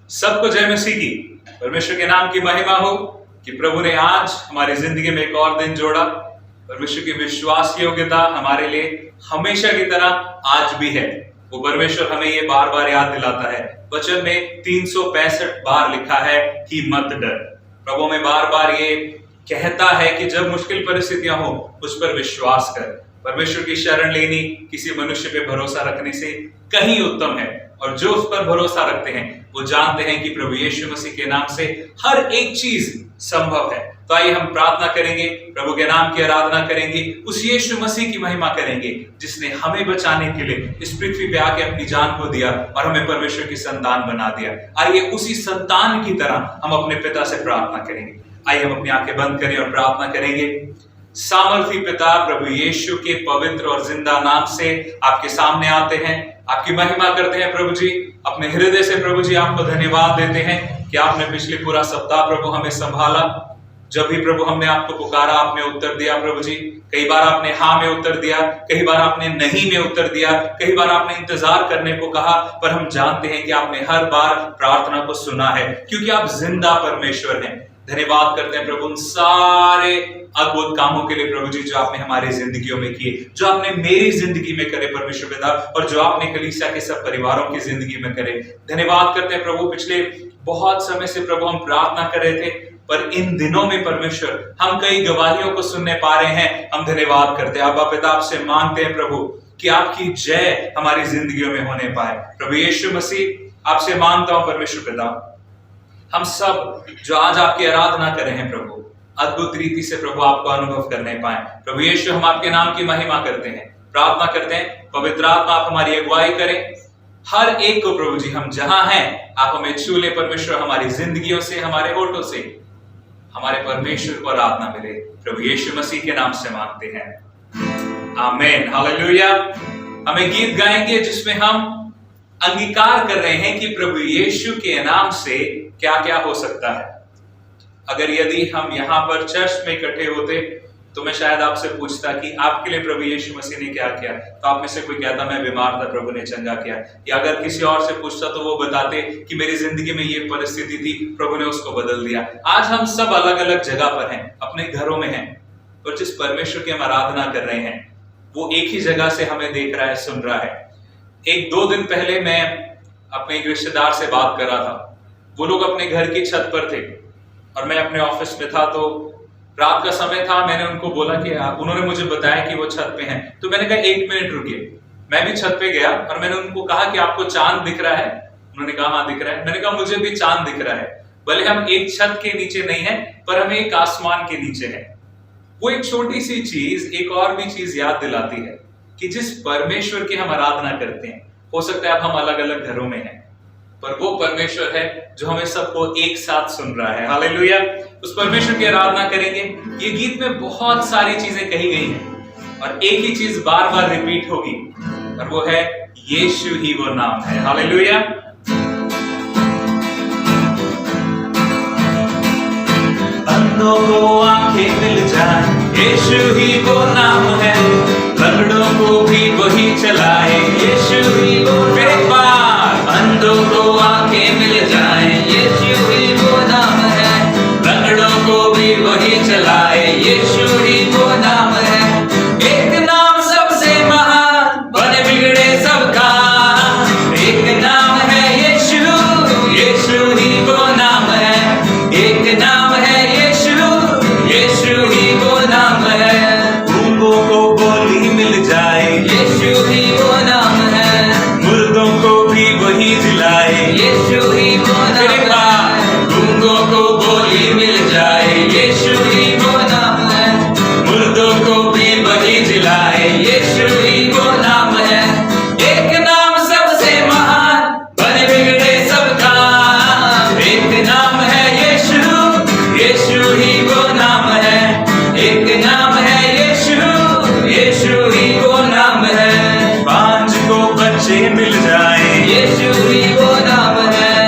सबको जय मसीह की। परमेश्वर के नाम की महिमा हो कि प्रभु ने आज हमारी जिंदगी में एक और दिन जोड़ा। परमेश्वर की विश्वास योग्यता हमारे लिए हमेशा की तरह आज भी है। वो परमेश्वर हमें ये बार बार याद दिलाता है। वचन में 365 बार लिखा है कि मत डर। प्रभु में बार बार ये कहता है कि जब मुश्किल परिस्थितियां हो उस पर विश्वास कर। परमेश्वर की शरण लेनी किसी मनुष्य पे भरोसा रखने से कहीं उत्तम है, और जो उस पर भरोसा रखते हैं वो जानते हैं कि प्रभु यीशु मसीह के नाम से हर एक चीज संभव है। तो आइए हम प्रार्थना करेंगे, प्रभु के नाम की आराधना करेंगे, उस यीशु मसीह की महिमा करेंगे जिसने हमें बचाने के लिए इस पृथ्वी पे आके अपनी जान को दिया और हमें परमेश्वर की संतान बना दिया। आइए उसी संतान की तरह हम अपने पिता से प्रार्थना करेंगे। आइए हम अपनी आंखें बंद करें और प्रार्थना करेंगे। सामर्थी पिता, प्रभु यीशु के पवित्र और जिंदा नाम से आपके सामने आते हैं, आपकी महिमा करते हैं प्रभु जी। अपने हृदय से प्रभु जी आपको धन्यवाद देते हैं कि आपने पिछले पूरा सप्ताह प्रभु हमें संभाला। जब भी प्रभु हमने आपको पुकारा आपने उत्तर दिया प्रभु जी। कई बार आपने हाँ में उत्तर दिया, कई बार आपने नहीं में उत्तर दिया, कई बार आपने इंतजार करने को कहा, पर हम जानते हैं कि आपने हर बार प्रार्थना को सुना है, क्योंकि आप जिंदा परमेश्वर हैं। धन्यवाद करते हैं प्रभु उन सारे अद्भुत कामों के लिए प्रभु जी जो आपने हमारी जिंदगियों में किए, जो आपने मेरी जिंदगी में करे परमेश्वर पिता, और जो आपने कलीसिया के सब परिवारों की जिंदगी में करे। धन्यवाद करते हैं प्रभु। पिछले बहुत समय से प्रभु हम प्रार्थना कर रहे थे, पर इन दिनों में परमेश्वर हम कई गवाहियों को सुनने पा रहे हैं। हम धन्यवाद करते हैं अब्बा पिता, आपसे मांगते हैं प्रभु कि आपकी जय हमारी जिंदगियों में होने पाए। प्रभु यीशु मसीह आपसे मांगता हूं परमेश्वर पिता, हम सब जो आज आपकी आराधना कर रहे हैं प्रभु, अद्भुत रीति से प्रभु आपको अनुभव करने पाए। प्रभु यीशु हम आपके नाम की महिमा करते हैं, प्रार्थना करते हैं पवित्र आत्मा आप हमारी अगुवाई करें। हर एक को प्रभु जी हम जहां हैं आप हमें छू ले परमेश्वर, हमारी जिंदगियों से, हमारे होठों से हमारे परमेश्वर को आराधना मिले। प्रभु यीशु मसीह के नाम से मांगते हैं, आमीन, हालेलुया। हमें गीत गाएंगे जिसमें हम अंगीकार कर रहे हैं कि प्रभु यीशु के नाम से क्या क्या हो सकता है। अगर यदि हम यहाँ पर चर्च में इकट्ठे होते तो मैं शायद आपसे पूछता कि आपके लिए प्रभु यीशु मसीह ने क्या किया, तो आप में से कोई कहता मैं बीमार था प्रभु ने चंगा किया। या अगर किसी और से पूछता तो वो बताते कि मेरी जिंदगी में ये परिस्थिति थी, प्रभु ने उसको बदल दिया। आज हम सब अलग अलग जगह पर हैं, अपने घरों में हैं, और जिस परमेश्वर की हम आराधना कर रहे हैं वो एक ही जगह से हमें देख रहा है, सुन रहा है। 1-2 दिन पहले मैं अपने एक रिश्तेदार से बात कर रहा था। वो लोग अपने घर की छत पर थे और मैं अपने ऑफिस में था, तो रात का समय था। मैंने उनको बोला कि उन्होंने मुझे बताया कि वो छत पे हैं, तो मैंने कहा 1 मिनट रुकिए। मैं भी छत पे गया और मैंने उनको कहा कि आपको चांद दिख रहा है? उन्होंने कहा हाँ दिख रहा है। मैंने कहा मुझे भी चांद दिख रहा है, भले हम एक छत के नीचे नहीं है पर हम एक आसमान के नीचे है। वो एक छोटी सी चीज एक और भी चीज याद दिलाती है कि जिस परमेश्वर की हम आराधना करते हैं, हो सकता है अब हम अलग अलग घरों में हैं, पर वो परमेश्वर है जो हमें सबको एक साथ सुन रहा है। हालेलुया। उस परमेश्वर की आराधना करेंगे। ये गीत में बहुत सारी चीजें कही गई हैं और एक ही चीज बार बार रिपीट होगी, और वो है यीशु ही वो नाम है। हालेलुया। अंधों को आंखें मिल जाए, यीशु ही वो नाम है। लंगड़ों को भी वही चलाए, यीशु ही वो बार। अंधों को आंखें मिल जाए, यीशु ही वो नाम है। लंगड़ों को भी वही चलाए, यीशु ही वो नाम है। एक नाम सबसे महान, बने बिगड़े सबका। एक नाम है यीशु, यीशु ही वो नाम है। एक नाम है यीशु, यीशु ही वो नाम है। गूंगों को बोली मिल जाए, यीशु ही वो नाम है। मुर्दों को भी वही जिलाए, यीशु ही वो नाम है। गूंगों को बोली मिल जाए, यीशु ही वो नाम है। मुर्दों को भी वही जिलाए, यीशु ही वो नाम है। एक नाम सबसे महान, बने बिगड़े सबका। एक नाम है यीशु, यीशु ही वो नाम है। एक नाम है यीशु, यीशु ही वो नाम है। 5 को बच्चे मिल जाए, यीशु ही वो नाम है।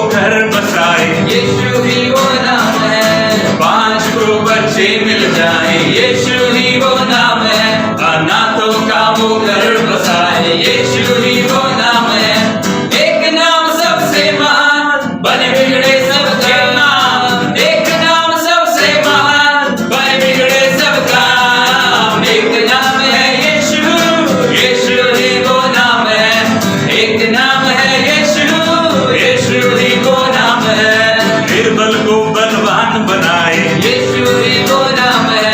घर बसाए, यीशु ही वो नाम है। 5 को बच्चे मिल जाए, यीशु ही वो नाम है। अनाथों का वो घर बसाए, यीशु ही वो नाम है। एक नाम सबसे महान, बने बिगड़े सबका नाम। एक नाम सबसे महान, बने बिगड़े सबका नाम। एक नाम है यीशु, यीशु ही वो नाम है। एक नाम है यीशु, यीशु ही वो नाम है। निर्बल को बलवान बनाए, यीशु ही वो नाम है।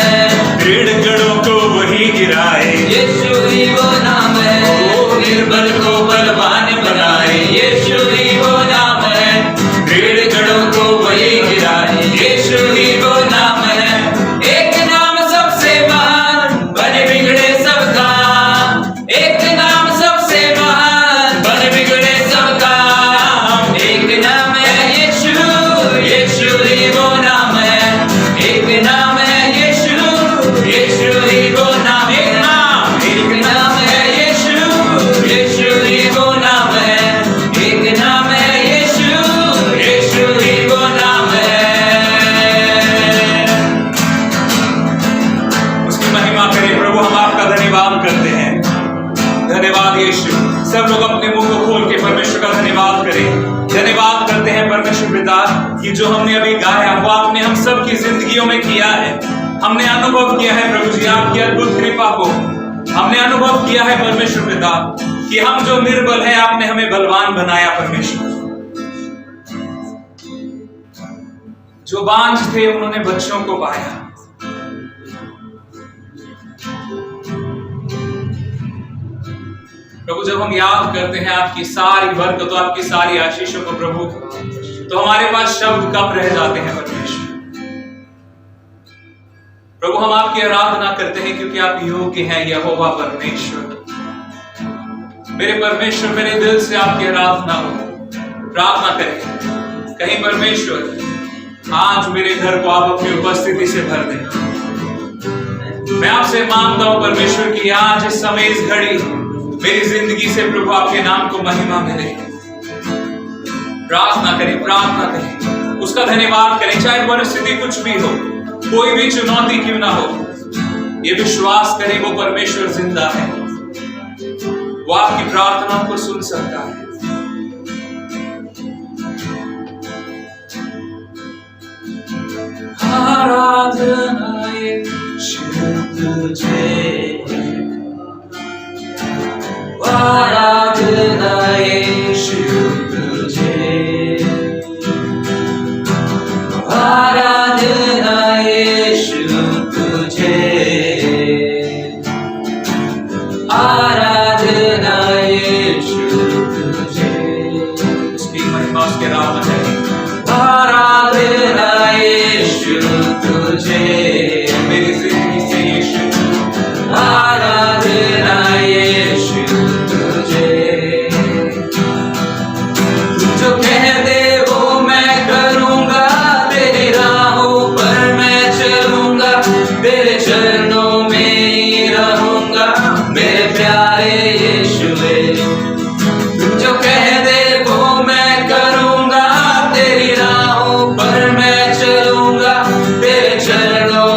गढ़ों को वही गिराए, यीशु ही वो नाम है। ओ निर्बल को बलवान बनाए, यीशु ही वो नाम है। गढ़ों को वही गिराए, यीशु ही वो नाम है। एक नाम सबसे महान, बने बिगड़े सबका। एक नाम सबसे महान, बने बिगड़े सबका। एक नाम है यीशु, यीशु ही वो नाम है। एक नाम है यीशु, यीशु ही वो नाम है। एक नाम है यीशु, यीशु ही वो नाम है। एक नाम है यीशु, यीशु ही वो नाम है। उसकी महिमा करें। प्रभु हम आपका धन्यवाद करते हैं। धन्यवाद यीशु। सब लोग अपने मुंह को खोल के परमेश्वर का धन्यवाद करें। धन्यवाद करते हैं परमेश्वर पिता कि जो हमने अभी गाया वो आपने हम सब की जिंदगियों में किया है। हमने अनुभव किया है प्रभु जी आपकी अद्भुत कृपा को। हमने अनुभव किया है परमेश्वर पिता कि हम जो निर्बल हैं आपने हमें बलवान बनाया। परमेश्वर जो बांझ थे उन्होंने बच्चों को पाया। प्रभु जब हम याद करते हैं आपकी सारी बरकतों आपकी सारी आशीषों को प्रभु तो हमारे पास शब्द कम रह जाते हैं। परमेश्वर प्रभु हम आपकी आराधना करते हैं क्योंकि आप योग्य हैं यहोवा परमेश्वर। मेरे परमेश्वर मेरे दिल से आपकी आराधना हो। प्रार्थना करें कहीं परमेश्वर आज मेरे घर को आप अपनी उपस्थिति से भर दें। मैं आपसे मांगता हूं परमेश्वर कि आज इस समय इस घड़ी मेरी जिंदगी से प्रभु आपके नाम को महिमा मिले। प्रार्थना करें उसका धन्यवाद करें। चाहे परिस्थिति कुछ भी हो, कोई भी चुनौती क्यों ना हो, ये विश्वास करें वो परमेश्वर जिंदा है। वो आपकी प्रार्थना को सुन सकता है। आराधना यीशु तुझे, आराधना यीशु तुझे, आराधना यीशु तुझे, आराधना यीशु तुझे। उसकी महिमा उसके नाम है। आराधना यीशु तुझे, मेरी जिंदगी से यीशु। आराधना यीशु तुझे। जो कह दे वो मैं करूँगा, तेरी राहों पर मैं चलूँगा, तेरे चरणों में ही रहूँगा मेरे प्यारे यीशुए। जो कह दे वो मैं करूँगा, तेरी राहों पर मैं चलूँगा, तेरे चरणों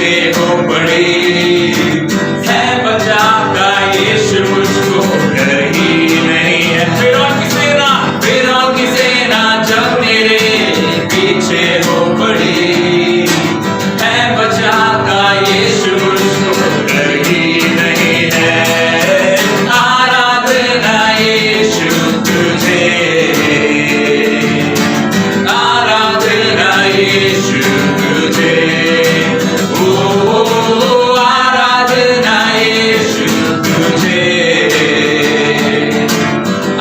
पीछे हो पड़ी। है बचाता यीशु मुझको, डर ही नहीं है। फिरौन की सेना जब मेरे पीछे हो पड़ी। है बचाता यीशु मुझको, डर ही नहीं है। आराधना यीशु तुझे, आराधना यीशु तुझे। ओ आराधना यीशु तुझे,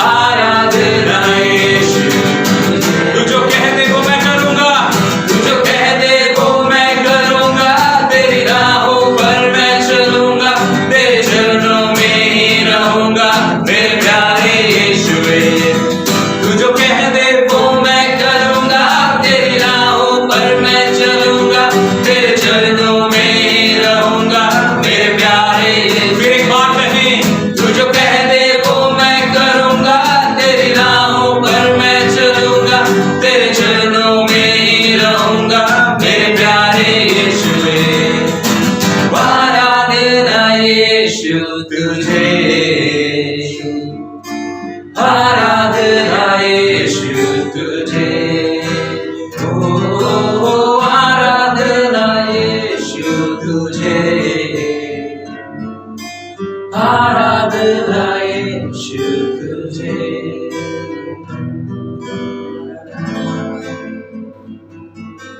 आराधना यीशु तुझे। तू जो कह दे वो मैं करूंगा, तू जो कह दे वो मैं करूंगा। तेरी राहों पर मैं चलूंगा, तेरे चरणों में ही रहूंगा मेरे प्यारे यीशुए। तू जो कह दे वो मैं करूंगा, तेरी राहों पर मैं चलूंगा, तेरे चरणों में ही रहूंगा मेरे प्यारे यीशु। फिर एक बार कहें, तू जो कह दे वो मैं करूंगा, तेरी राहों पर मैं चलूंगा, तेरे चरणों में ही रहूंगा मेरे प्यारे यीशुए। आराधना यीशु तुझे, आराधना यीशु तुझे। ओ आराधना यीशु तुझे, आराधना यीशु तुझे।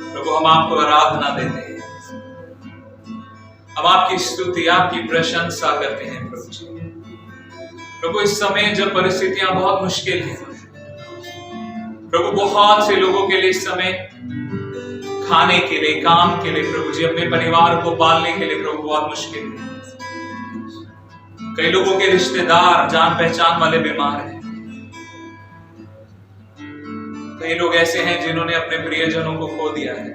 प्रभु हम आपको आराधना देते हैं, हम आपकी स्तुति, आपकी प्रशंसा करते हैं प्रभु जी। प्रभु इस समय जब परिस्थितियां बहुत मुश्किल हैं प्रभु, बहुत से लोगों के लिए इस समय खाने के लिए, काम के लिए प्रभु जी, अपने परिवार को पालने के लिए प्रभु बहुत मुश्किल है। कई लोगों के रिश्तेदार, जान पहचान वाले बीमार हैं। कई लोग ऐसे हैं जिन्होंने अपने प्रियजनों को खो दिया है।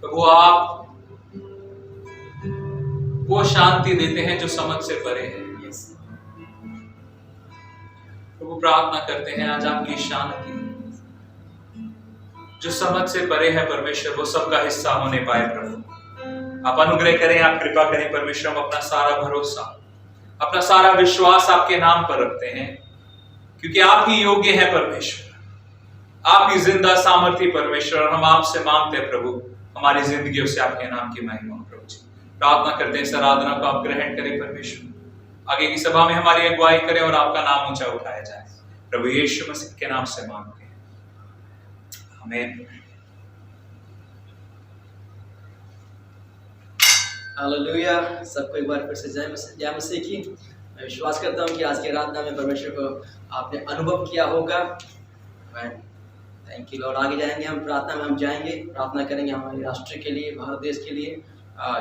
प्रभु आप वो शांति देते हैं जो समझ से परे है। प्रभु प्रार्थना करते हैं आज आपकी शांति जो समझ से परे है परमेश्वर, वो सबका हिस्सा होने पाए। प्रभु आप अनुग्रह करें, आप कृपा करें परमेश्वर। हम अपना सारा भरोसा, अपना सारा विश्वास आपके नाम पर रखते हैं, क्योंकि आप ही योग्य हैं परमेश्वर। आप ही जिंदा सामर्थी परमेश्वर। और हम आपसे मांगते हैं प्रभु, हमारी जिंदगियों से आपके नाम की महिमा हो। प्रभु जी प्रार्थना करते हैं इस आराधना को आप ग्रहण करें परमेश्वर। आगे की सभा में हमारी अगुवाई करें और आपका नाम ऊंचा उठाया जाए। प्रभु यीशु मसीह के नाम से मांगते हैं, आमीन। हालेलुया। सबको एक बार फिर से जय मसीह की। मैं विश्वास करता हूँ कि आज की आराधना में परमेश्वर को आपने अनुभव किया होगा। Thank you Lord. आगे जाएंगे हम, प्रार्थना में हम जाएंगे, प्रार्थना करेंगे हमारे राष्ट्र के लिए, भारत देश के लिए।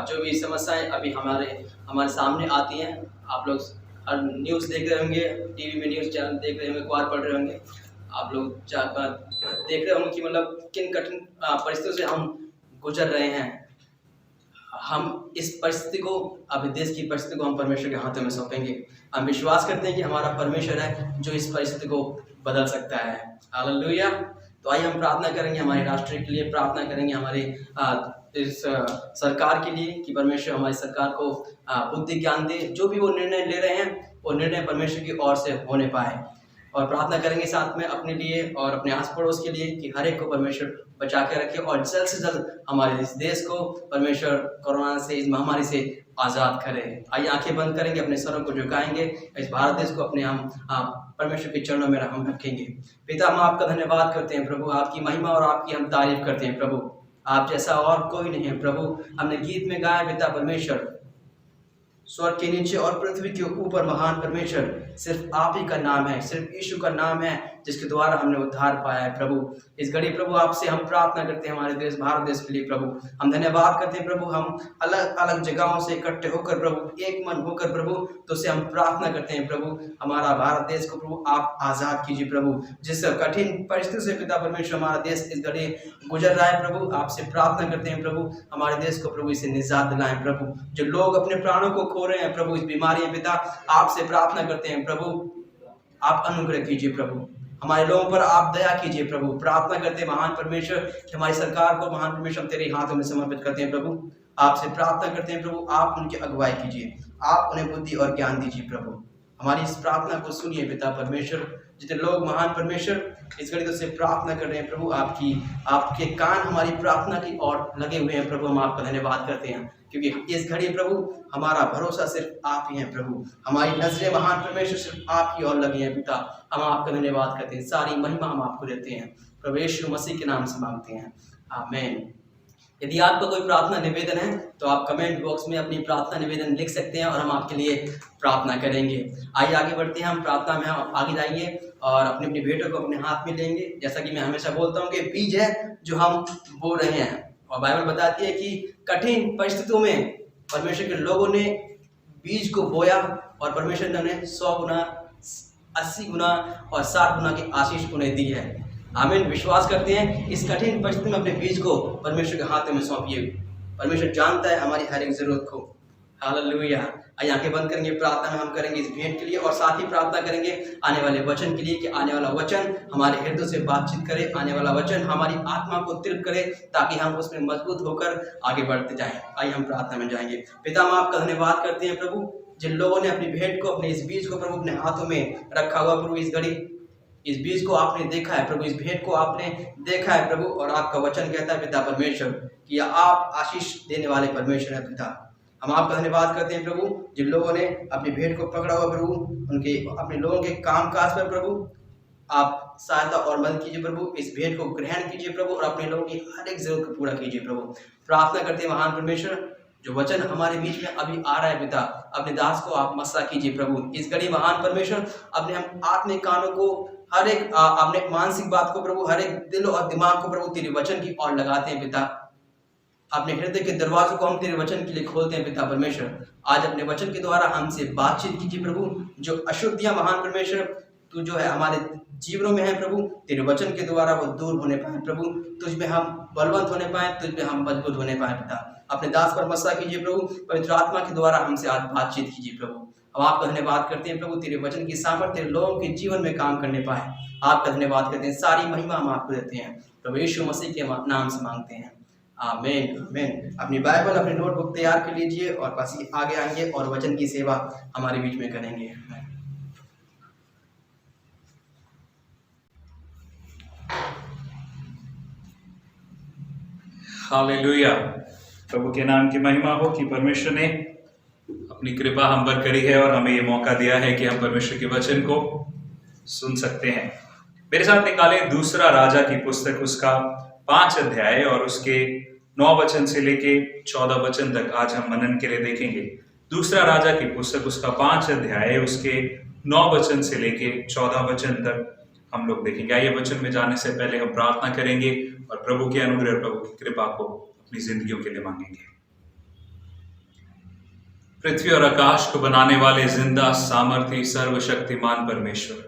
जो भी समस्याएं अभी हमारे सामने आती हैं, आप लोग हर न्यूज़ देख रहे होंगे, टीवी में न्यूज़ चैनल देख रहे होंगे, अखबार पढ़ रहे होंगे। आप लोग देख रहे होंगे कि मतलब किन कठिन परिस्थितियों से हम गुजर रहे हैं। हम इस परिस्थिति को, अभी देश की परिस्थिति को हम परमेश्वर के हाथों में सौंपेंगे। हम विश्वास करते हैं कि हमारा परमेश्वर है जो इस परिस्थिति को बदल सकता है। हालेलुया। तो आइए हम प्रार्थना करेंगे हमारे राष्ट्र के लिए, प्रार्थना करेंगे हमारे इस सरकार के लिए कि परमेश्वर हमारी सरकार को बुद्धि ज्ञान दे। जो भी वो निर्णय ले रहे हैं, वो निर्णय परमेश्वर की ओर से होने पाए। और प्रार्थना करेंगे साथ में अपने लिए और अपने आस पड़ोस के लिए कि हर एक को परमेश्वर बचा के रखे और जल्द से जल्द हमारे इस देश को परमेश्वर कोरोना से, इस महामारी से आज़ाद करे। आइए आंखें बंद करेंगे, अपने सरों को झुकाएंगे, इस भारत देश को अपने हम परमेश्वर के चरणों में हम रखेंगे। पिता, हम आपका धन्यवाद करते हैं प्रभु, आपकी महिमा और आपकी हम तारीफ करते हैं प्रभु। आप जैसा और कोई नहीं है प्रभु। हमने गीत में गाया पिता परमेश्वर, स्वर्ग के नीचे और पृथ्वी के ऊपर महान परमेश्वर सिर्फ आप ही का नाम है, सिर्फ यीशु का नाम है जिसके द्वारा हमने उद्धार पाया है प्रभु। इस घड़ी प्रभु आपसे हम प्रार्थना करते हैं हमारे देश भारत देश के लिए प्रभु। हम धन्यवाद करते हैं प्रभु, हम अलग अलग जगहों से इकट्ठे होकर प्रभु, एक मन होकर प्रभु तो से हम प्रार्थना करते हैं प्रभु, हमारा भारत देश को प्रभु आप आज़ाद कीजिए प्रभु। जिस कठिन परिस्थिति से पिता परमेश्वर हमारा देश इस घड़ी गुजर रहा है प्रभु, आपसे प्रार्थना करते हैं प्रभु हमारे देश को प्रभु इसे निजात दिलाएं प्रभु। जो लोग अपने प्राणों को खो रहे हैं प्रभु इस बीमारी में पिता, आपसे प्रार्थना करते हैं प्रभु आप अनुग्रह कीजिए प्रभु। हमारे लोगों पर आप दया कीजिए प्रभु। प्रार्थना करते हैं महान परमेश्वर कि हमारी सरकार को महान परमेश्वर हम तेरे हाथों में समर्पित करते हैं प्रभु। आपसे प्रार्थना करते हैं प्रभु, आप उनकी अगुवाई कीजिए, आप उन्हें बुद्धि और ज्ञान दीजिए प्रभु। हमारी इस प्रार्थना को सुनिए पिता परमेश्वर। जितने लोग महान परमेश्वर इस घड़ी से प्रार्थना कर रहे हैं प्रभु, आपके कान हमारी प्रार्थना की ओर लगे हुए हैं प्रभु। हम आपका धन्यवाद करते हैं क्योंकि इस घड़ी प्रभु हमारा भरोसा सिर्फ आप ही हैं प्रभु। हमारी नजरें महान परमेश्वर सिर्फ आप की ओर लगी हैं पिता। हम आपका धन्यवाद करते हैं, सारी महिमा हम आपको देते हैं प्रभु यीशु मसीह के नाम से मांगते हैं, आमीन। यदि आपका कोई प्रार्थना निवेदन है तो आप कमेंट बॉक्स में अपनी प्रार्थना निवेदन लिख सकते हैं और हम आपके लिए प्रार्थना करेंगे। आइए आगे बढ़ते हैं, हम प्रार्थना में हम आगे जाएंगे और अपनी अपनी भेंटों को अपने हाथ में लेंगे। जैसा कि मैं हमेशा बोलता हूँ कि बीज है जो हम बो रहे हैं, और बाइबल बताती है कि कठिन परिस्थितियों में परमेश्वर के लोगों ने बीज को बोया और परमेश्वर ने उन्हें 100 गुना, 80 गुना और 60 गुना की आशीष उन्हें दी है। आमीन। विश्वास करते हैं इस कठिन परिस्थिति में अपने बीज को परमेश्वर के हाथों में सौंपिए। परमेश्वर जानता है हमारी हर एक जरूरत को। हालेलुया। आइए आंखें बंद करेंगे, प्रार्थना में हम करेंगे इस भेंट के लिए और साथ ही प्रार्थना करेंगे आने वाले वचन के लिए कि आने वाला वचन हमारे हृदय से बातचीत करे, आने वाला वचन हमारी आत्मा को तृप्त करे ताकि हम उसमें मजबूत होकर आगे बढ़ते जाएं। आइए हम प्रार्थना में जाएंगे। पिता, हम आपका धन्यवाद करते हैं प्रभु, जिन लोगों ने अपनी भेंट को, अपने इस बीज को प्रभु अपने हाथों में रखा हुआ प्रभु, इस घड़ी इस बीज को आपने देखा है प्रभु, इस भेंट को आपने देखा है प्रभु, और आपका वचन कहता है पिता परमेश्वर कि आप आशीष देने वाले परमेश्वर है पिता। हम आपका धन्यवाद करते हैं प्रभु, जिन लोगों ने अपनी भेंट को पकड़ा हुआ प्रभु, उनके अपने लोगों के काम काज पर प्रभु आप सहायता और मदद कीजिए प्रभु। इस भेंट को ग्रहण कीजिए प्रभु और अपने लोगों की हर एक जरूरत को पूरा कीजिए प्रभु। प्रार्थना करते हैं महान परमेश्वर, जो वचन हमारे बीच में अभी आ रहा है पिता, अपने दास को आप मसा कीजिए प्रभु। इस घड़ी महान परमेश्वर अपने हम आत्मिक कानों को, हर एक अपने मानसिक बात को प्रभु, हर एक दिल और दिमाग को प्रभु तेरे वचन की ओर लगाते हैं पिता। अपने हृदय के दरवाजों को हम तेरे वचन के लिए खोलते हैं पिता परमेश्वर। आज अपने वचन के द्वारा हमसे बातचीत कीजिए प्रभु। जो अशुद्धियां महान परमेश्वर तू जो है हमारे जीवनों में है प्रभु, तेरे वचन के द्वारा वो दूर होने पाए प्रभु, तुझ में हम बलवंत होने पाए, तुझ में हम मजबूत होने पाए पिता। अपने दास पर मसा कीजिए प्रभु, पवित्र आत्मा के द्वारा हमसे आज बातचीत कीजिए प्रभु। हम आपका धन्यवाद करते हैं प्रभु, तेरे वचन की सामर्थ्य लोगों के जीवन में काम करने पाए। आपका धन्यवाद करते हैं, सारी महिमा हम आपको देते हैं प्रभु यीशु मसीह के नाम से मांगते हैं, आमीन आमीन। अपनी बाइबल, अपनी नोटबुक तैयार कर लीजिए और बस आगे आएंगे और वचन की सेवा हमारे बीच में करेंगे। हालेलुया। प्रभु के नाम की महिमा हो कि परमेश्वर ने अपनी कृपा हम पर करी है और हमें ये मौका दिया है कि हम परमेश्वर के वचन को सुन सकते हैं। मेरे साथ निकाले दूसरा राजा की पुस्तक, उसका 5 अध्याय और उसके 9 वचन से लेके 14 वचन तक आज हम मनन के लिए देखेंगे। दूसरा राजा की पुस्तक, उसका 5 अध्याय, उसके 9 वचन से लेके 14 वचन तक हम लोग देखेंगे। आइए वचन में जाने से पहले हम प्रार्थना करेंगे और प्रभु के अनुग्रह, प्रभु की कृपा को अपनी जिंदगियों के लिए मांगेंगे। पृथ्वी और आकाश को बनाने वाले जिंदा, सामर्थी, सर्वशक्तिमान परमेश्वर,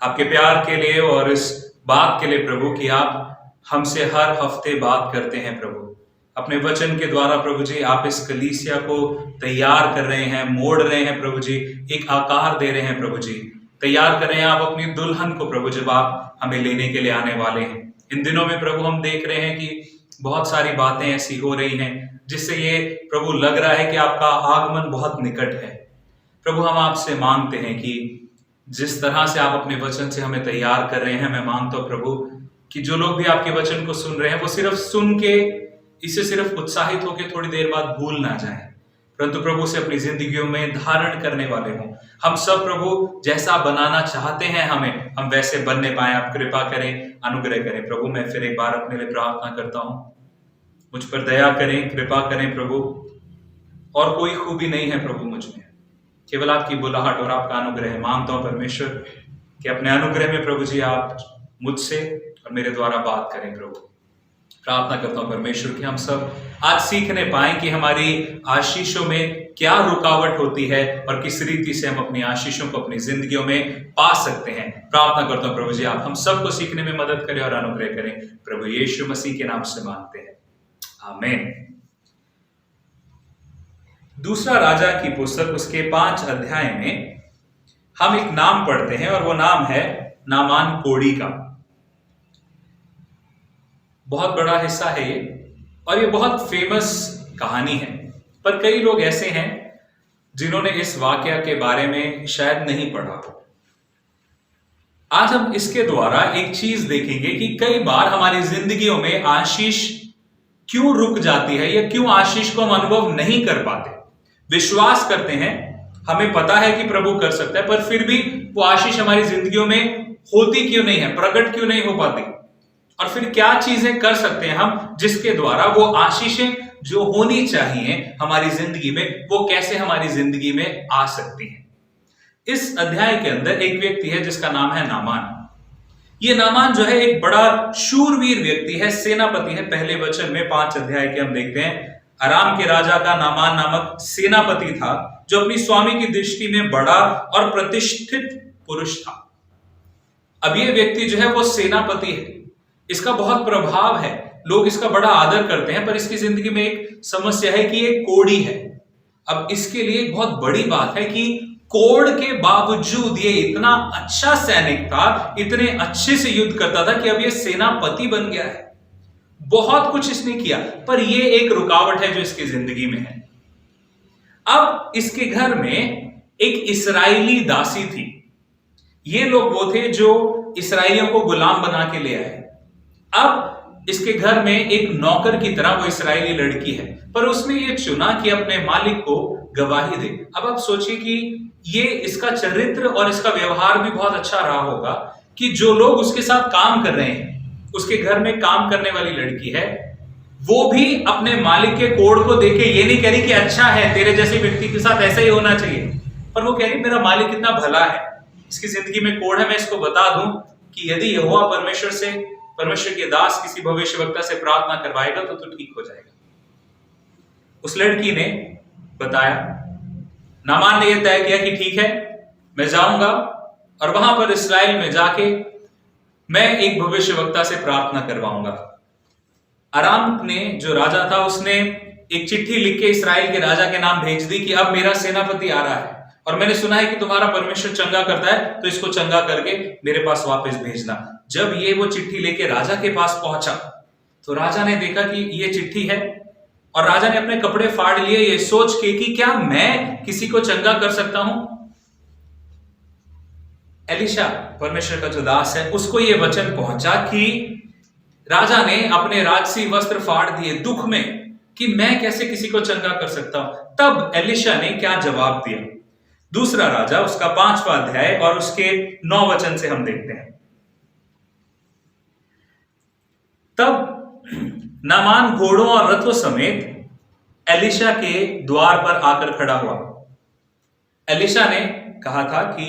आपके प्यार के लिए और इस बात के लिए प्रभु कि आप हमसे हर हफ्ते बात करते हैं प्रभु। अपने वचन के द्वारा प्रभु जी आप इस कलीसिया को तैयार कर रहे हैं, मोड़ रहे हैं प्रभु जी, एक आकार दे रहे हैं प्रभु जी, तैयार कर रहे हैं आप अपनी दुल्हन को प्रभु, जब आप हमें लेने के लिए आने वाले हैं। इन दिनों में प्रभु हम देख रहे हैं कि बहुत सारी बातें ऐसी हो रही हैं जिससे ये प्रभु लग रहा है कि आपका आगमन बहुत निकट है। प्रभु हम आपसे मांगते हैं कि जिस तरह से आप अपने वचन से हमें तैयार कर रहे हैं, मैं मांगता हूं प्रभु कि जो लोग भी आपके वचन को सुन रहे हैं वो सिर्फ सुन के इसे सिर्फ उत्साहित होकर थोड़ी देर बाद भूल ना जाए, परंतु प्रभु से अपनी जिंदगियों में धारण करने वाले हों। हम सब प्रभु जैसा बनाना चाहते हैं हमें, हम वैसे बनने पाए। आप कृपा करें, अनुग्रह करें प्रभु। मैं फिर एक बार अपने लिए प्रार्थना करता हूं, मुझ पर दया करें, कृपा करें प्रभु। और कोई खूबी नहीं है प्रभु मुझ में, केवल आपकी बुलाहट और आपका अनुग्रह है। मांगता हूं परमेश्वर कि अपने अनुग्रह में प्रभु जी आप मुझसे और मेरे द्वारा बात करें प्रभु। प्रार्थना करता हूं परमेश्वर कि हम सब आज सीखने पाएं कि हमारी आशीषों में क्या रुकावट होती है और किस रीति से हम अपनी आशीषों को अपनी जिंदगियों में पा सकते हैं। प्रार्थना करता हूं प्रभु जी आप हम सबको सीखने में मदद करें और अनुग्रह करें। प्रभु यीशु मसीह के नाम से मांगते हैं, आमीन। दूसरा राजा की पुस्तक, उसके 5 अध्याय में हम एक नाम पढ़ते हैं और वो नाम है नामान कोढ़ी का। बहुत बड़ा हिस्सा है ये, और ये बहुत फेमस कहानी है, पर कई लोग ऐसे हैं जिन्होंने इस वाकया के बारे में शायद नहीं पढ़ा हो। आज हम इसके द्वारा एक चीज देखेंगे कि कई बार हमारी जिंदगियों में आशीष क्यों रुक जाती है, या क्यों आशीष को हम अनुभव नहीं कर पाते। विश्वास करते हैं, हमें पता है कि प्रभु कर सकता है, पर फिर भी वो आशीष हमारी जिंदगियों में होती क्यों नहीं है, प्रकट क्यों नहीं हो पाती। और फिर क्या चीजें कर सकते हैं हम जिसके द्वारा वो आशीषें जो होनी चाहिए हमारी जिंदगी में, वो कैसे हमारी जिंदगी में आ सकती हैं। इस अध्याय के अंदर एक व्यक्ति है जिसका नाम है नामान। ये नामान जो है एक बड़ा शूरवीर व्यक्ति है, सेनापति है। पहले वचन में 5 अध्याय के हम देखते हैं, अराम के राजा का नामान नामक सेनापति था, जो अपनी स्वामी की दृष्टि में बड़ा और प्रतिष्ठित पुरुष था। अब ये व्यक्ति जो है वो सेनापति है, इसका बहुत प्रभाव है, लोग इसका बड़ा आदर करते हैं, पर इसकी जिंदगी में एक समस्या है कि ये कोढ़ी है। अब इसके लिए एक बहुत बड़ी बात है कि कोढ़ के बावजूद ये इतना अच्छा सैनिक था, इतने अच्छे से युद्ध करता था कि अब ये सेनापति बन गया है। बहुत कुछ इसने किया, पर ये एक रुकावट है जो इसकी जिंदगी में है। अब इसके घर में एक इस्राएली दासी थी। ये लोग वो थे जो इस्राएलियों को गुलाम बना के ले आए। अब इसके घर में एक नौकर की तरह वो इस्राएली लड़की है, पर उसने ये चुना कि अपने मालिक को गवाही दे। अब आप सोचिए कि ये इसका चरित्र और इसका व्यवहार भी बहुत अच्छा रहा होगा कि जो लोग उसके साथ काम कर रहे हैं, उसके घर में काम करने वाली लड़की है, वो भी अपने मालिक के कोढ़ को देखे ये नहीं कह रही कि अच्छा है, तेरे जैसे व्यक्ति के साथ ऐसा ही होना चाहिए, पर वो कह रही मेरा मालिक कितना भला है, इसकी जिंदगी में कोढ़ है, मैं इसको बता दूं कि यदि यहोवा परमेश्वर के दास किसी भविष्यवक्ता से प्रार्थना करवाएगा तो ठीक हो जाएगा। उस लड़की ने बताया, नामान ने यह तय किया कि ठीक है, मैं जाऊंगा और वहां पर इस्राएल में जाके मैं एक भविष्यवक्ता से प्रार्थना करवाऊंगा। अराम ने जो राजा था उसने एक चिट्ठी लिख के इस्राएल के राजा के नाम भेज दी कि अब मेरा सेनापति आ रहा है और मैंने सुना है कि तुम्हारा परमेश्वर चंगा करता है, तो इसको चंगा करके मेरे पास वापस भेजना। जब ये वो चिट्ठी लेके राजा के पास पहुंचा तो राजा ने देखा कि ये चिट्ठी है, और राजा ने अपने कपड़े फाड़ लिए ये सोच के कि क्या मैं किसी को चंगा कर सकता हूं। एलिशा परमेश्वर का जो दास है उसको ये वचन पहुंचा कि राजा ने अपने राजसी वस्त्र फाड़ दिए दुख में कि मैं कैसे किसी को चंगा कर सकता हूं। तब एलिशा ने क्या जवाब दिया, दूसरा राजा उसका 5वां अध्याय और उसके 9 वचन से हम देखते हैं। तब नामान घोड़ों और रथों समेत एलिशा के द्वार पर आकर खड़ा हुआ। एलिशा ने कहा था कि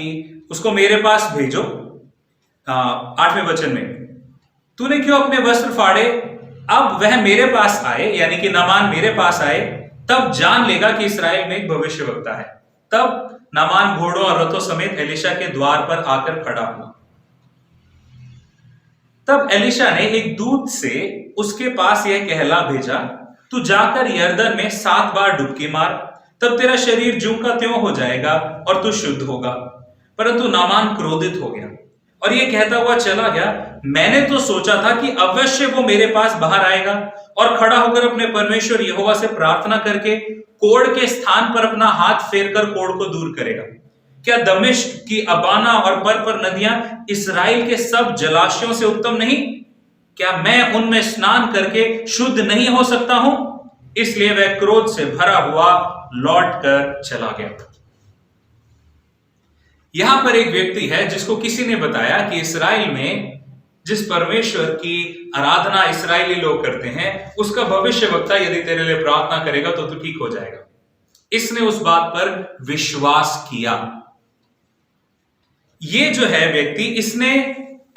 उसको मेरे पास भेजो। 8वें वचन में, तूने क्यों अपने वस्त्र फाड़े? अब वह मेरे पास आए, यानी कि नामान मेरे पास आए, तब जान लेगा कि इस्राएल में एक भविष्यवक्ता है। तब नामान घोड़ों और रथों समेत एलिशा के द्वार पर आकर खड़ा हुआ। तब एलिशा ने एक दूत से उसके पास यह कहला भेजा, तू जाकर यरदन में 7 बार डुबकी मार, तब तेरा शरीर ज्यों का त्यों हो जाएगा और तू शुद्ध होगा। परंतु नामान क्रोधित हो गया और यह कहता हुआ चला गया, मैंने तो सोचा था कि अवश्य वो मेरे पास बाहर आएगा और खड़ा होकर अपने परमेश्वर यहोवा से प्रार्थना करके कोढ़ के स्थान पर अपना हाथ फेरकर कोढ़ को दूर करेगा। क्या दमिश्क की अबाना और पर नदियां इस्राएल के सब जलाशयों से उत्तम नहीं? क्या मैं उनमें स्नान करके शुद्ध नहीं हो सकता हूं? इसलिए वह क्रोध से भरा हुआ लौटकर चला गया। यहां पर एक व्यक्ति है जिसको किसी ने बताया कि इस्राएल में जिस परमेश्वर की आराधना इस्राएली लोग करते हैं उसका भविष्यवक्ता यदि तेरे लिए प्रार्थना करेगा तो तू ठीक हो जाएगा। इसने उस बात पर विश्वास किया। ये जो है व्यक्ति, इसने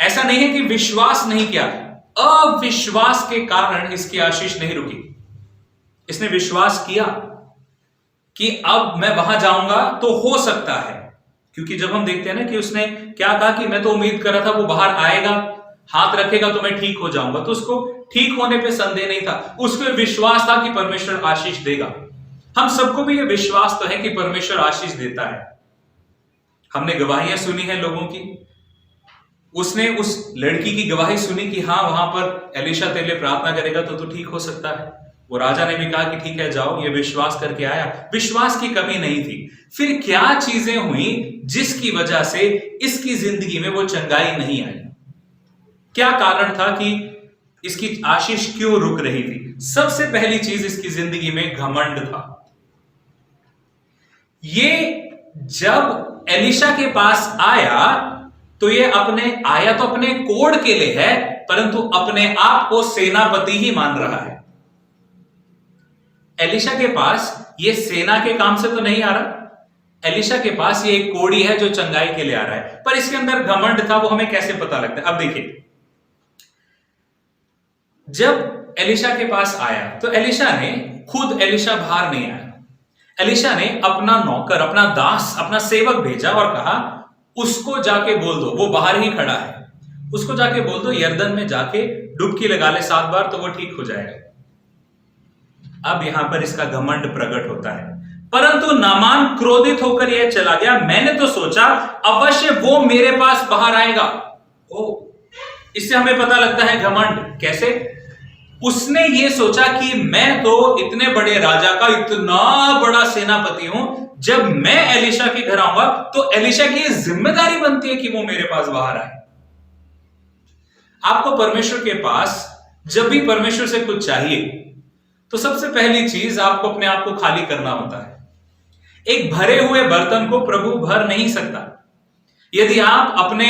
ऐसा नहीं है कि विश्वास नहीं किया, अविश्वास के कारण इसकी आशीष नहीं रुकी। इसने विश्वास किया कि अब मैं वहां जाऊंगा तो हो सकता है, क्योंकि जब हम देखते हैं ना कि उसने क्या कहा कि मैं तो उम्मीद कर रहा था वो बाहर आएगा, हाथ रखेगा तो मैं ठीक हो जाऊंगा, तो उसको ठीक होने पे संदेह नहीं था, उसको विश्वास था कि परमेश्वर आशीष देगा। हम सबको भी ये विश्वास तो है कि परमेश्वर आशीष देता है। हमने गवाहियां सुनी है लोगों की उसने उस लड़की की गवाही सुनी कि हाँ वहां पर एलीशा तेरे लिए प्रार्थना करेगा तो ठीक हो सकता है। वो राजा ने भी कहा कि ठीक है जाओ, ये विश्वास करके आया, विश्वास की कमी नहीं थी। फिर क्या चीजें हुई जिसकी वजह से इसकी जिंदगी में वो चंगाई नहीं आई? क्या कारण था कि इसकी आशीष क्यों रुक रही थी? सबसे पहली चीज इसकी जिंदगी में घमंड था। ये जब एलीशा के पास आया तो ये आया तो अपने कोड के लिए है, परंतु अपने आप को सेनापति ही मान रहा है। एलीशा के पास ये सेना के काम से तो नहीं आ रहा। एलीशा के पास ये एक कोड़ी है जो चंगाई के लिए आ रहा है, पर इसके अंदर घमंड था। वो हमें कैसे पता लगता है? अब देखिए, जब एलीशा के पास आया तो एलीशा ने खुद एलीशा बाहर नहीं आया। एलीशा ने अपना नौकर, अपना दास, अपना सेवक भेजा और कहा उसको जाके बोल दो, वो बाहर ही खड़ा है, उसको जाके बोल दो यरदन में जाके डुबकी लगा ले 7 बार तो वो ठीक हो जाएगा। अब यहां पर इसका घमंड प्रकट होता है, परंतु नामान क्रोधित होकर यह चला गया। मैंने तो सोचा अवश्य वो मेरे पास बाहर आएगा। ओ, इससे हमें पता लगता है घमंड कैसे। उसने ये सोचा कि मैं तो इतने बड़े राजा का इतना बड़ा सेनापति हूं, जब मैं एलीशा के घर आऊंगा तो एलीशा की जिम्मेदारी बनती है कि वो मेरे पास बाहर आए। आपको परमेश्वर के पास जब भी परमेश्वर से कुछ चाहिए तो सबसे पहली चीज आपको अपने आप को खाली करना होता है। एक भरे हुए बर्तन को प्रभु भर नहीं सकता। यदि आप अपने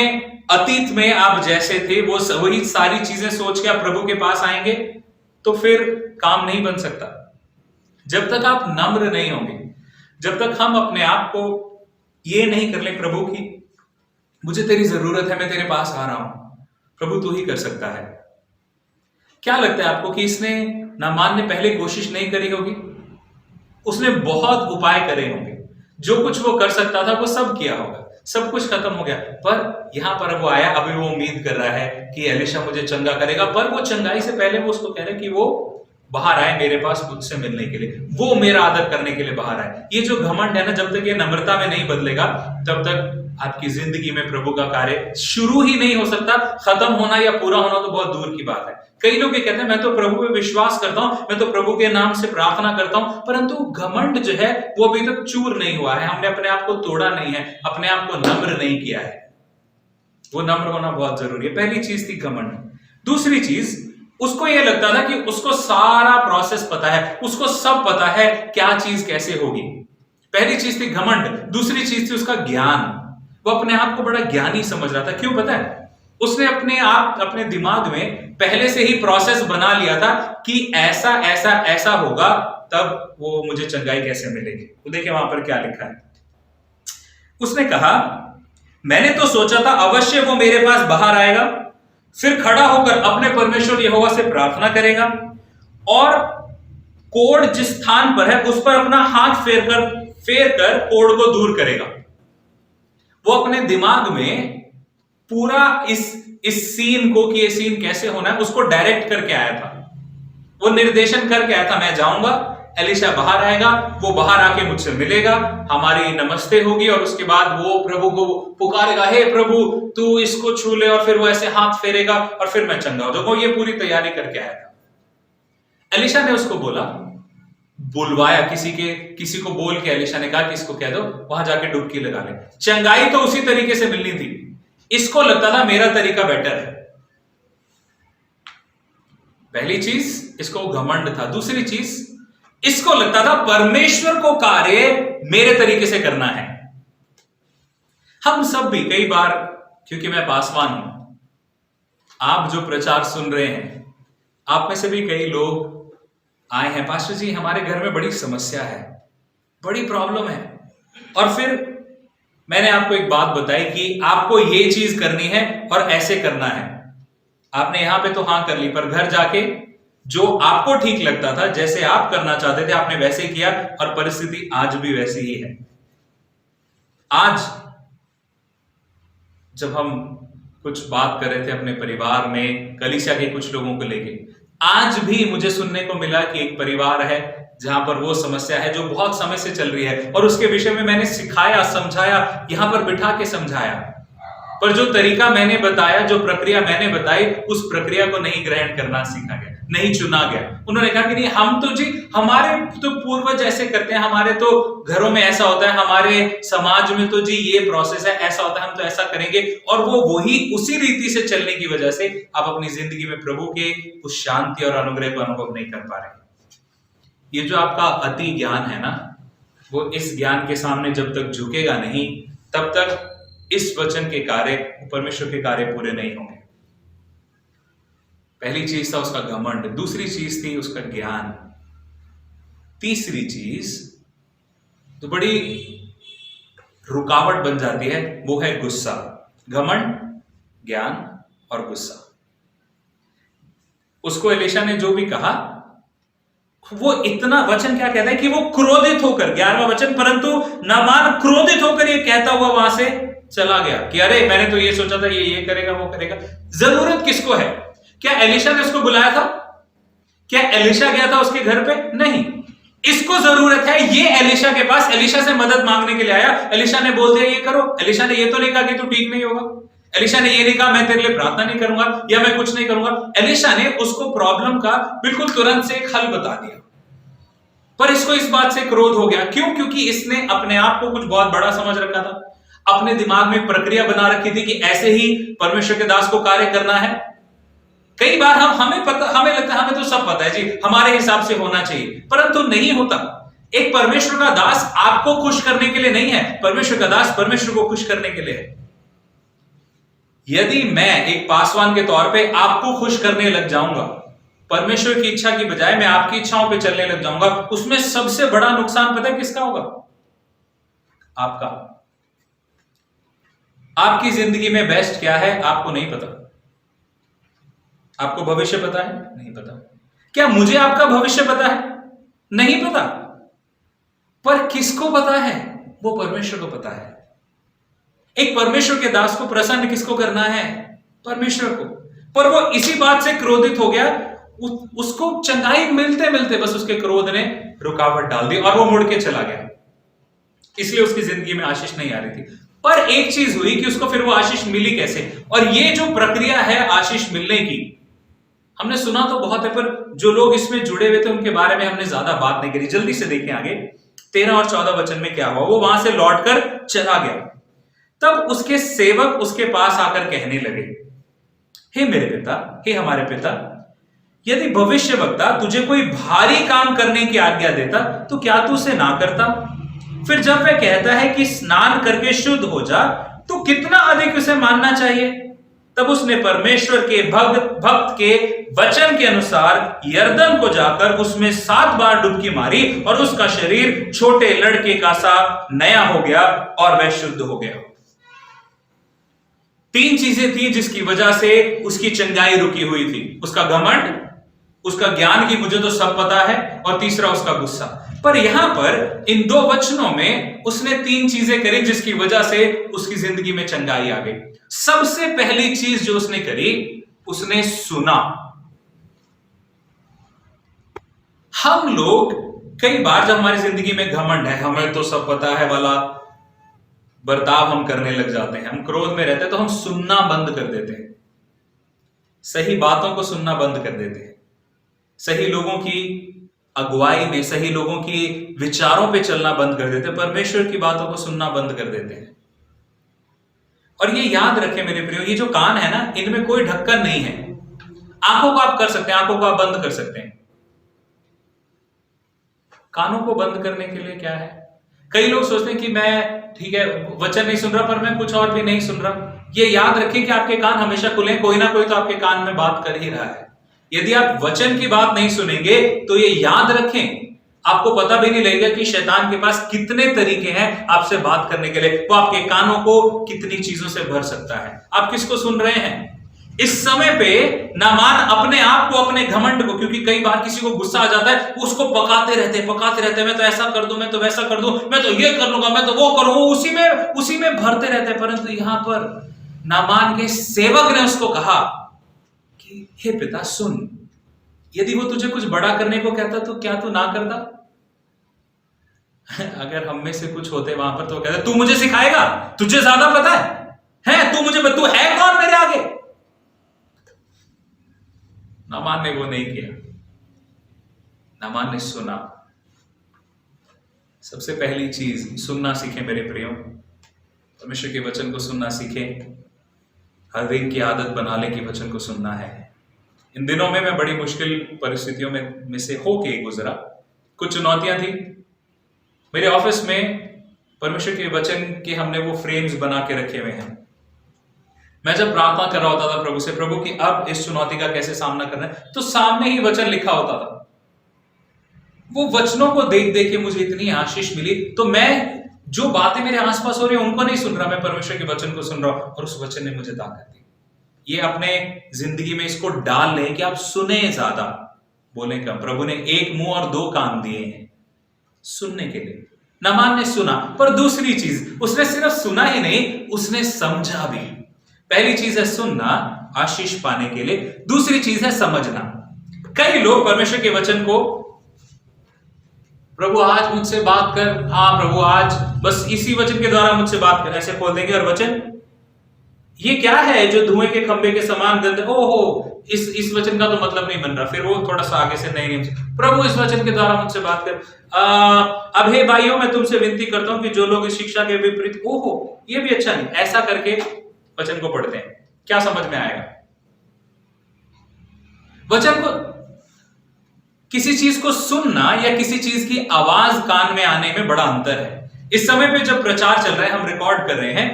अतीत में आप जैसे थे वो वही सारी चीजें सोच के आप प्रभु के पास आएंगे तो फिर काम नहीं बन सकता। जब तक आप नम्र नहीं होंगे, जब तक हम अपने आप को ये नहीं कर ले प्रभु की मुझे तेरी जरूरत है, मैं तेरे पास आ रहा हूं, प्रभु तू ही कर सकता है। क्या लगता है आपको कि इसने नामान ने पहले कोशिश नहीं करी होगी? उसने बहुत उपाय करे होंगे, जो कुछ वो कर सकता था वो सब किया होगा, सब कुछ खत्म हो गया। पर यहां पर वो आया, अभी वो उम्मीद कर रहा है कि एलीशा मुझे चंगा करेगा, पर वो चंगाई से पहले वो उसको कह रहे कि वो बाहर आए मेरे पास मुझसे मिलने के लिए, वो मेरा आदर करने के लिए बाहर आए। ये जो घमंड है ना, जब तक ये नम्रता में नहीं बदलेगा तब तक आपकी जिंदगी में प्रभु का कार्य शुरू ही नहीं हो सकता। खत्म होना या पूरा होना तो बहुत दूर की बात है। कई लोग ये कहते हैं मैं तो प्रभु पे विश्वास करता हूं, मैं तो प्रभु के नाम से प्रार्थना करता हूं, परंतु घमंड जो है वो अभी तक चूर नहीं हुआ है। हमने अपने आप को तोड़ा नहीं है, अपने आप को नम्र नहीं किया है। वो नम्र होना बहुत जरूरी है। पहली चीज थी घमंड। दूसरी चीज, उसको यह लगता था कि उसको सारा प्रोसेस पता है, उसको सब पता है क्या चीज कैसे होगी। पहली चीज थी घमंड। दूसरी चीज थी उसका ज्ञान। वो अपने आप को बड़ा ज्ञानी समझ रहा था। क्यों पता है? उसने अपने दिमाग में पहले से ही प्रोसेस बना लिया था कि ऐसा ऐसा ऐसा होगा तब वो मुझे चंगाई कैसे मिलेगी। तो देखिए वहां पर क्या लिखा है। उसने कहा मैंने तो सोचा था अवश्य वो मेरे पास बाहर आएगा, फिर खड़ा होकर अपने परमेश्वर यहोवा से प्रार्थना करेगा और कोढ़ जिस स्थान पर है उस पर अपना हाथ फेर कर कोढ़ को दूर करेगा। वो अपने दिमाग में पूरा इस सीन को कि ये सीन कैसे होना है उसको डायरेक्ट करके आया था। वो निर्देशन करके आया था, मैं जाऊंगा, एलीशा बाहर आएगा, वो बाहर आके मुझसे मिलेगा, हमारी नमस्ते होगी और उसके बाद वो प्रभु को पुकारेगा, हे प्रभु तू इसको छू ले, और फिर वो ऐसे हाथ फेरेगा और फिर मैं चंगा हो जाऊंगा। ये पूरी तैयारी करके आया था। एलीशा ने उसको बोला, बुलवाया, किसी को बोल के एलीशा ने कहा कि इसको कह दो वहां जाके डुबकी लगा ले। चंगाई तो उसी तरीके से मिलनी थी। इसको लगता था मेरा तरीका बेटर है। पहली चीज इसको घमंड था। दूसरी चीज इसको लगता था परमेश्वर को कार्य मेरे तरीके से करना है। हम सब भी कई बार, क्योंकि मैं पासवान हूं, आप जो प्रचार सुन रहे हैं आप में से भी कई लोग आए हैं, पास्टर जी हमारे घर में बड़ी समस्या है, बड़ी प्रॉब्लम है, और फिर मैंने आपको एक बात बताई कि आपको ये चीज करनी है और ऐसे करना है। आपने यहां पे तो हां कर ली, पर घर जाके जो आपको ठीक लगता था, जैसे आप करना चाहते थे, आपने वैसे किया और परिस्थिति आज भी वैसी ही है। आज जब हम कुछ बात कर रहे थे अपने परिवार में, कलीसिया के कुछ लोगों को लेके, आज भी मुझे सुनने को मिला कि एक परिवार है जहां पर वो समस्या है जो बहुत समय से चल रही है, और उसके विषय में मैंने सिखाया, समझाया, यहां पर बिठा के समझाया, पर जो तरीका मैंने बताया, जो प्रक्रिया मैंने बताई, उस प्रक्रिया को नहीं ग्रहण करना सीखा गया, नहीं चुना गया। उन्होंने कहा कि नहीं, हम तो जी, हमारे तो पूर्वज ऐसे करते हैं, हमारे तो घरों में ऐसा होता है, हमारे समाज में तो जी ये प्रोसेस है, ऐसा होता है, हम तो ऐसा करेंगे। और वो वही उसी रीति से चलने की वजह से आप अपनी जिंदगी में प्रभु के उस शांति और अनुग्रह को अनुभव नहीं कर पा रहे। ये जो आपका अति ज्ञान है ना, वो इस ज्ञान के सामने जब तक झुकेगा नहीं, तब तक इस वचन के कार्य, परमेश्वर के कार्य पूरे नहीं होंगे। पहली चीज था उसका घमंड, दूसरी चीज थी उसका ज्ञान, तीसरी चीज तो बड़ी रुकावट बन जाती है, वो है गुस्सा। घमंड, ज्ञान और गुस्सा। उसको एलीशा ने जो भी कहा, वो इतना, वचन क्या कहता है कि वो क्रोधित होकर, 11वां वचन, परंतु नामान क्रोधित होकर ये कहता हुआ वहां से चला गया कि अरे मैंने तो ये सोचा था ये करेगा, वो करेगा। जरूरत किसको है? क्या एलीशा ने उसको बुलाया था? क्या एलीशा गया था उसके घर पे? नहीं। इसको जरूरत है, ये एलीशा के पास, एलीशा से मदद मांगने के लिए आया। एलीशा ने बोल दिया ये करो। एलीशा ने ये तो नहीं कहा कि तू ठीक नहीं होगा। एलीशा ने ये नहीं कहा मैं तेरे लिए प्रार्थना नहीं करूंगा या मैं कुछ नहीं करूंगा। एलीशा ने उसको प्रॉब्लम का बिल्कुल तुरंत से एक हल बता दिया, पर इसको इस बात से क्रोध हो गया। क्यों? क्योंकि इसने अपने आप को कुछ बहुत बड़ा समझ रखा था, अपने दिमाग में प्रक्रिया बना रखी थी कि ऐसे ही परमेश्वर के दास को कार्य करना है। कई बार हमें लगता है हमें तो सब पता है जी, हमारे हिसाब से होना चाहिए, परंतु नहीं होता। एक परमेश्वर का दास आपको खुश करने के लिए नहीं है, परमेश्वर का दास परमेश्वर को खुश करने के लिए है। यदि मैं एक पासवान के तौर पे आपको खुश करने लग जाऊंगा, परमेश्वर की इच्छा की बजाय मैं आपकी इच्छाओं पे चलने लग जाऊंगा, उसमें सबसे बड़ा नुकसान पता है किसका होगा? आपका। आपकी जिंदगी में बेस्ट क्या है आपको नहीं पता। आपको भविष्य पता है? नहीं पता। क्या मुझे आपका भविष्य पता है? नहीं पता। पर किसको पता है? वो परमेश्वर को पता है। एक परमेश्वर के दास को प्रसन्न किसको करना है? परमेश्वर को। पर वो इसी बात से क्रोधित हो गया, उसको चंगाई मिलते मिलते बस उसके क्रोध ने रुकावट डाल दी और वो मुड़ के चला गया। इसलिए उसकी जिंदगी में आशीष नहीं आ रही थी। पर एक चीज हुई कि उसको फिर वो आशीष मिली कैसे, और ये जो प्रक्रिया है आशीष मिलने की, हमने सुना तो बहुत है, पर जो लोग इसमें जुड़े हुए थे उनके बारे में हमने ज्यादा बात नहीं करी। जल्दी से देखें आगे 13 और 14 वचन में क्या हुआ। वो वहां से लौटकर चला गया। तब उसके सेवक उसके पास आकर कहने लगे, हे मेरे पिता, हे हमारे पिता, यदि भविष्यवक्ता तुझे कोई भारी काम करने की आज्ञा देता तो क्या तू उसे ना करता? फिर जब वह कहता है कि स्नान करके शुद्ध हो जा, तो कितना अधिक उसे मानना चाहिए? तब उसने परमेश्वर के भक्त के वचन के अनुसार यरदन को जाकर उसमें 7 बार डुबकी मारी और उसका शरीर छोटे लड़के का सा नया हो गया और वह शुद्ध हो गया। 3 चीजें थी जिसकी वजह से उसकी चंगाई रुकी हुई थी। उसका घमंड, उसका ज्ञान की मुझे तो सब पता है, और तीसरा उसका गुस्सा। पर यहां पर इन 2 वचनों में उसने 3 चीजें करी जिसकी वजह से उसकी जिंदगी में चंगाई आ गई। सबसे पहली चीज जो उसने करी, उसने सुना। हम लोग कई बार जब हमारी जिंदगी में घमंड है, हमें तो सब पता है वाला बर्ताव हम करने लग जाते हैं, हम क्रोध में रहते हैं, तो हम सुनना बंद कर देते हैं, सही बातों को सुनना बंद कर देते हैं, सही लोगों की अगुवाई में, सही लोगों की विचारों पे चलना बंद कर देते हैं, परमेश्वर की बातों को सुनना बंद कर देते हैं। और ये याद रखें मेरे प्रियो, ये जो कान है ना, इनमें कोई ढक्कन नहीं है। आंखों को आप कर सकते हैं, आंखों को आप बंद कर सकते हैं। कानों को बंद करने के लिए क्या है? कई लोग सोचते हैं कि मैं ठीक है वचन नहीं सुन रहा, पर मैं कुछ और भी नहीं सुन रहा। ये याद रखें कि आपके कान हमेशा खुले, कोई ना कोई तो आपके कान में बात कर ही रहा है। यदि आप वचन की बात नहीं सुनेंगे तो ये याद रखें, आपको पता भी नहीं लगेगा कि शैतान के पास कितने तरीके हैं आपसे बात करने के लिए। वो आपके कानों को कितनी चीजों से भर सकता है। आप किसको सुन रहे हैं इस समय पे? नामान अपने आप को, अपने घमंड को, क्योंकि कई बार किसी को गुस्सा आ जाता है, उसको पकाते रहते, मैं तो ऐसा कर दूं, मैं तो वैसा कर दूं, मैं तो ये कर लूंगा, मैं तो वो करूंगा, उसी में भरते रहते हैं। परंतु यहां पर नामान के सेवक ने उसको कहा कि हे पिता सुन, यदि वो तुझे कुछ बड़ा करने को कहता तो क्या तू ना करता? अगर हम में से कुछ होते वहां पर तो कहते तू मुझे सिखाएगा, तुझे ज्यादा पता है, है तू है कौन मेरे आगे? नामान ने वो नहीं किया। नामान ने सुना। सबसे पहली चीज सुनना सीखे मेरे प्रियो। परमेश्वर के वचन को सुनना सीखे। हर दिन की आदत बना ले कि वचन को सुनना है। इन दिनों में मैं बड़ी मुश्किल परिस्थितियों में से होके गुजरा। कुछ चुनौतियां थी। मेरे ऑफिस में परमेश्वर के वचन के हमने वो फ्रेम्स बना के रखे हुए हैं। मैं जब प्रार्थना कर रहा होता था प्रभु से, प्रभु कि अब इस चुनौती का कैसे सामना करना है, तो सामने ही वचन लिखा होता था। वो वचनों को देख देख के मुझे इतनी आशीष मिली। तो मैं जो बातें मेरे आसपास हो रही है उनको नहीं सुन रहा, मैं परमेश्वर के वचन को सुन रहा हूं और उस वचन ने मुझे ताकत दी। ये अपने जिंदगी में इसको डाल लें कि आप सुने ज्यादा, बोले कम। प्रभु ने एक मुंह और दो कान दिए हैं सुनने के लिए। नामान ने सुना, पर दूसरी चीज उसने सिर्फ सुना ही नहीं, उसने समझा भी। पहली चीज है सुनना आशीष पाने के लिए, दूसरी चीज है समझना। कई लोग परमेश्वर के वचन को, प्रभु आज मुझसे बात कर, हाँ प्रभु आज बस इसी वचन के द्वारा मुझसे बात कर, ऐसे खोल देंगे। और वचन ये क्या है जो धुएं के खंबे के समान गंध, ओहो इस वचन का तो मतलब नहीं बन रहा। फिर वो थोड़ा सा आगे से नहीं, प्रभु इस वचन के द्वारा मुझसे बात कर। अब हे भाइयों मैं तुमसे विनती करता हूं कि जो लोग इस शिक्षा के विपरीत, ओहो ये भी अच्छा नहीं, ऐसा करके वचन को पढ़ते हैं। क्या समझ में आएगा? वचन को, किसी चीज को सुनना या किसी चीज की आवाज कान में आने में बड़ा अंतर है। इस समय पे जब प्रचार चल रहा है, हम रिकॉर्ड कर रहे हैं,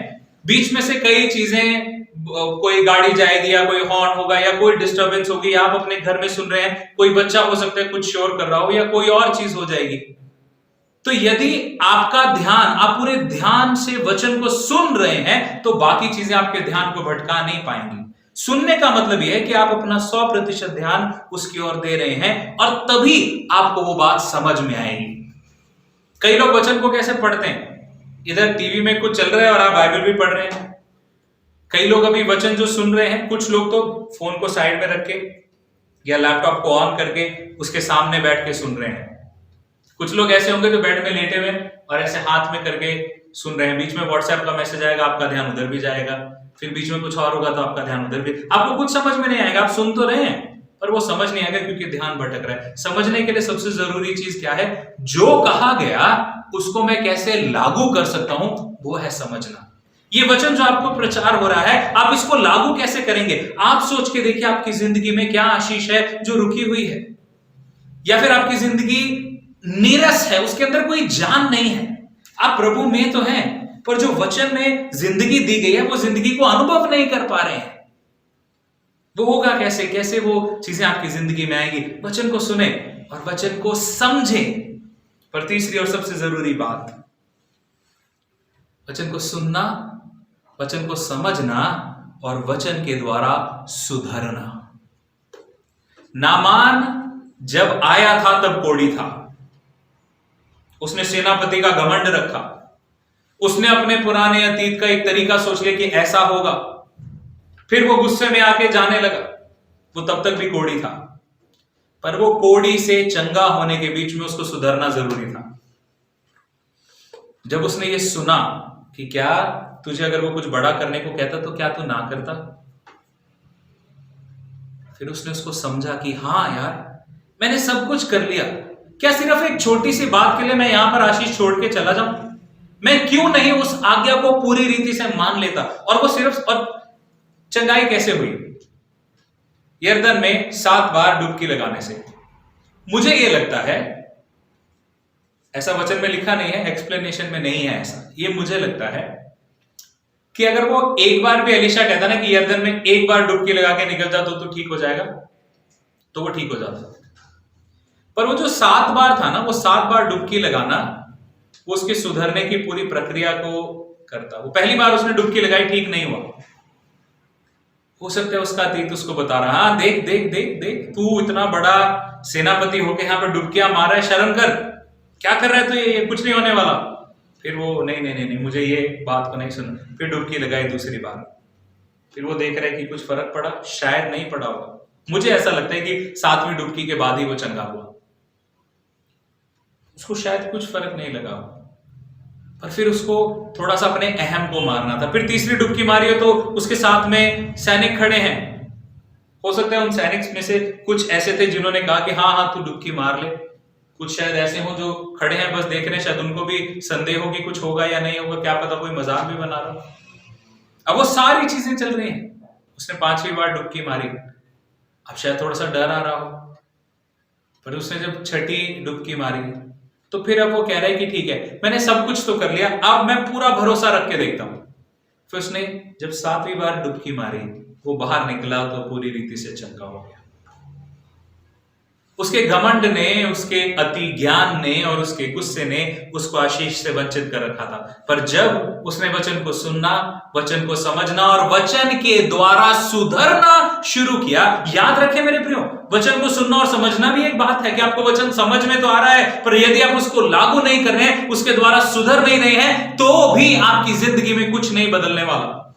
बीच में से कई चीजें, कोई गाड़ी जाएगी या कोई हॉर्न होगा या कोई डिस्टरबेंस होगी, आप अपने घर में सुन रहे हैं, कोई बच्चा हो सकता है कुछ शोर कर रहा हो या कोई और चीज हो जाएगी। तो यदि आपका ध्यान, आप पूरे ध्यान से वचन को सुन रहे हैं, तो बाकी चीजें आपके ध्यान को भटका नहीं पाएंगी। सुनने का मतलब यह है कि आप अपना 100% ध्यान उसकी ओर दे रहे हैं और तभी आपको वो बात समझ में आएगी। कई लोग वचन को कैसे पढ़ते हैं, इधर टीवी में कुछ चल रहा है और आप बाइबल भी पढ़ रहे हैं। कई लोग अभी वचन जो सुन रहे हैं, कुछ लोग तो फोन को साइड में रख के या लैपटॉप को ऑन करके उसके सामने बैठ के सुन रहे हैं। कुछ लोग ऐसे होंगे जो बेड में लेटे हुए और ऐसे हाथ में करके सुन रहे हैं। बीच में व्हाट्सएप का मैसेज आएगा, आपका ध्यान उधर भी जाएगा। फिर बीच में कुछ और होगा तो आपका ध्यान उधर भी, आपको कुछ समझ में नहीं आएगा। आप सुन तो रहे हैं पर वो समझ नहीं आएगा क्योंकि ध्यान भटक रहा है। समझने के लिए सबसे जरूरी चीज क्या है? जो कहा गया उसको मैं कैसे लागू कर सकता हूं, वो है समझना। ये वचन जो आपको प्रचार हो रहा है, आप इसको लागू कैसे करेंगे? आप सोच के देखिए आपकी जिंदगी में क्या आशीष है जो रुकी हुई है, या फिर आपकी जिंदगी नीरस है, उसके अंदर कोई जान नहीं है। आप प्रभु में तो हैं पर जो वचन में जिंदगी दी गई है वो जिंदगी को अनुभव नहीं कर पा रहे हैं। वो होगा कैसे? कैसे वो चीजें आपकी जिंदगी में आएंगी? वचन को सुने और वचन को समझे। पर तीसरी और सबसे जरूरी बात, वचन को सुनना, वचन को समझना और वचन के द्वारा सुधरना। नामान जब आया था तब कोढ़ी था। उसने सेनापति का घमंड रखा। उसने अपने पुराने अतीत का एक तरीका सोच लिया कि ऐसा होगा। फिर वो गुस्से में आके जाने लगा। वो तब तक भी कोढ़ी था, पर वो कोढ़ी से चंगा होने के बीच में उसको सुधरना जरूरी था। जब उसने ये सुना कि क्या तुझे अगर वो कुछ बड़ा करने को कहता तो क्या तू ना करता, फिर उसने उसको समझा कि हाँ यार मैंने सब कुछ कर लिया, क्या सिर्फ एक छोटी सी बात के लिए मैं यहां पर आशीष छोड़ के चला जाऊं? मैं क्यों नहीं उस आज्ञा को पूरी रीति से मान लेता? और वो सिर्फ, और चंगाई कैसे हुई? यरदन में 7 बार डुबकी लगाने से। मुझे यह लगता है, ऐसा वचन में लिखा नहीं है, एक्सप्लेनेशन में नहीं है ऐसा, ये मुझे लगता है कि अगर वो एक बार भी एलिशा कहता ना कि यरदन में एक बार डुबकी लगा के निकल जा तो ठीक हो जाएगा, तो वो ठीक हो जाता। पर वो जो 7 बार था ना, वो 7 बार डुबकी लगाना वो उसके सुधरने की पूरी प्रक्रिया को करता। वो पहली बार उसने डुबकी लगाई, ठीक नहीं हुआ, हो सकता है उसका अतीत उसको बता रहा, हाँ देख देख देख देख, तू इतना बड़ा सेनापति होके यहाँ पर डुबकियां मार रहा है, शर्म कर, क्या कर रहा है तो ये कुछ नहीं होने वाला। फिर वो नहीं नहीं नहीं नहीं, मुझे ये बात को नहीं सुनना। फिर डुबकी लगाई दूसरी बार। फिर वो देख रहा है कि कुछ फर्क पड़ा, शायद नहीं पड़ा होगा। मुझे ऐसा लगता है कि 7वीं डुबकी के बाद ही वो चंगा हुआ, उसको शायद कुछ फर्क नहीं लगा। पर फिर उसको थोड़ा सा अपने अहम को मारना था। फिर तीसरी डुबकी मारी हो तो उसके साथ में सैनिक खड़े हैं, हो सकता है उन सैनिक में से कुछ ऐसे थे जिन्होंने कहा कि हाँ हाँ तू डुबकी मार ले, कुछ शायद ऐसे हो जो खड़े हैं बस देख रहे हैं, शायद उनको भी संदेह हो कि कुछ होगा या नहीं होगा, क्या पता कोई मजाक भी बना रहा हो। अब वो सारी चीजें चल रही हैं, उसने 5वीं बार डुबकी मारी, अब शायद थोड़ा सा डर आ रहा हो, पर उसने जब 6ठी डुबकी मारी तो फिर अब वो कह रहा है कि ठीक है मैंने सब कुछ तो कर लिया, अब मैं पूरा भरोसा रख के देखता हूं। फिर उसने जब 7वीं बार डुबकी मारी, वो बाहर निकला तो पूरी रीति से चंगा हो गया। उसके घमंड ने, उसके अति ज्ञान ने और उसके गुस्से ने उसको आशीष से वंचित कर रखा था। पर जब उसने वचन को सुनना, वचन को समझना और वचन के द्वारा सुधरना शुरू किया, याद रखें मेरे प्रियो, वचन को सुनना और समझना भी एक बात है कि आपको वचन समझ में तो आ रहा है, पर यदि आप उसको लागू नहीं कर रहे हैं, उसके द्वारा सुधर नहीं है, तो भी आपकी जिंदगी में कुछ नहीं बदलने वाला।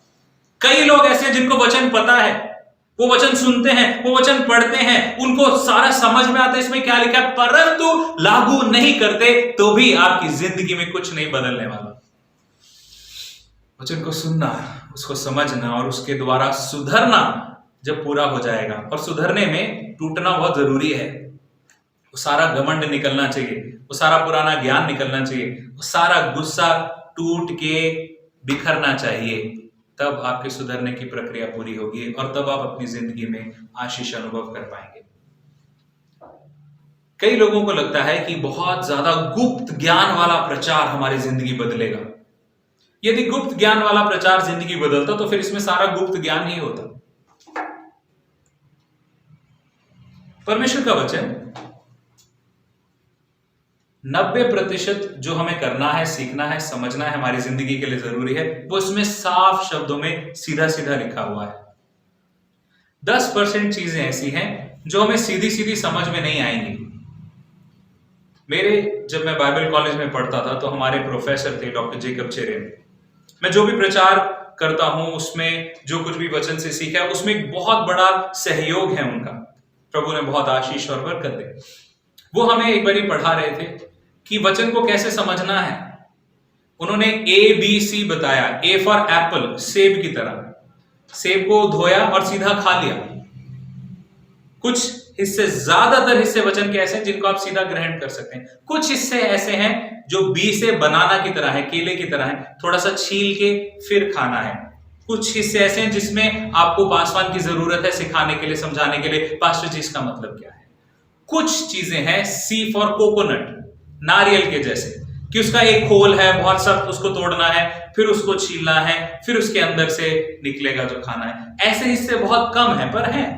कई लोग ऐसे हैं जिनको वचन पता है, वो वचन सुनते हैं, वो वचन पढ़ते हैं, उनको सारा समझ में आता है इसमें क्या लिखा है, परंतु लागू नहीं करते, तो भी आपकी जिंदगी में कुछ नहीं बदलने वाला। वचन को सुनना, उसको समझना और उसके द्वारा सुधरना जब पूरा हो जाएगा, और सुधरने में टूटना बहुत जरूरी है, वो सारा घमंड निकलना चाहिए, वो सारा पुराना ज्ञान निकलना चाहिए, वो सारा गुस्सा टूट के बिखरना चाहिए, तब आपके सुधरने की प्रक्रिया पूरी होगी और तब आप अपनी जिंदगी में आशीष अनुभव कर पाएंगे। कई लोगों को लगता है कि बहुत ज्यादा गुप्त ज्ञान वाला प्रचार हमारी जिंदगी बदलेगा। यदि गुप्त ज्ञान वाला प्रचार जिंदगी बदलता तो फिर इसमें सारा गुप्त ज्ञान ही होता। परमेश्वर का वचन 90% जो हमें करना है, सीखना है, समझना है, हमारी जिंदगी के लिए जरूरी है, वो इसमें साफ शब्दों में सीधा सीधा लिखा हुआ है। 10% चीजें ऐसी हैं जो हमें सीधी सीधी समझ में नहीं आएंगी। जब मैं बाइबल कॉलेज में पढ़ता था तो हमारे प्रोफेसर थे डॉक्टर जेकब चेरेन। मैं जो भी प्रचार करता हूं उसमें जो कुछ भी वचन से सीखा है उसमें एक बहुत बड़ा सहयोग है उनका। प्रभु ने बहुत आशीष और बरकत दे। वो हमें एक बारी पढ़ा रहे थे कि वचन को कैसे समझना है। उन्होंने ABC बताया। A फॉर एप्पल, सेब की तरह। सेब को धोया और सीधा खा लिया। कुछ हिस्से, ज्यादातर हिस्से वचन के ऐसे हैं जिनको आप सीधा ग्रहण कर सकते हैं। कुछ हिस्से ऐसे हैं जो बी से बनाना की तरह है, केले की तरह है, थोड़ा सा छील के फिर खाना है। कुछ हिस्से ऐसे हैं जिसमें आपको पासवान की जरूरत है सिखाने के लिए, समझाने के लिए, पास्टर जी इसका मतलब क्या है। कुछ चीजें हैं C फॉर कोकोनट, नारियल के जैसे, कि उसका एक खोल है बहुत सख्त, उसको तोड़ना है, फिर उसको छीलना है, फिर उसके अंदर से निकलेगा जो खाना है। ऐसे हिस्से बहुत कम है, पर हैं।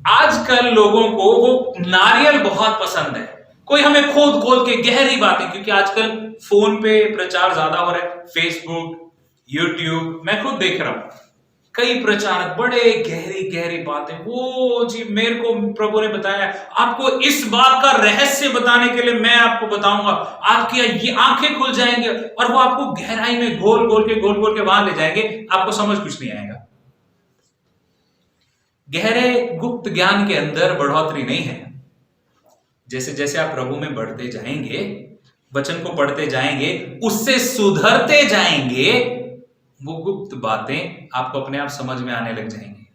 आजकल लोगों को वो नारियल बहुत पसंद है। कोई हमें खोद खोद के गहरी बातें, क्योंकि आजकल फोन पे प्रचार ज्यादा हो रहा है, फेसबुक, यूट्यूब, मैं खुद देख रहा हूं कई प्रचारक बड़े गहरी गहरी बातें। वो जी मेरे को प्रभु ने बताया, आपको इस बात का रहस्य बताने के लिए मैं आपको बताऊंगा, आपकी ये आंखें खुल जाएंगे, और वो आपको गहराई में घोल घोल के वहां ले जाएंगे, आपको समझ कुछ नहीं आएगा। गहरे गुप्त ज्ञान के अंदर बढ़ोतरी नहीं है। जैसे जैसे आप प्रभु में बढ़ते जाएंगे, वचन को पढ़ते जाएंगे, उससे सुधरते जाएंगे, वो गुप्त बातें आपको अपने आप समझ में आने लग जाएंगी।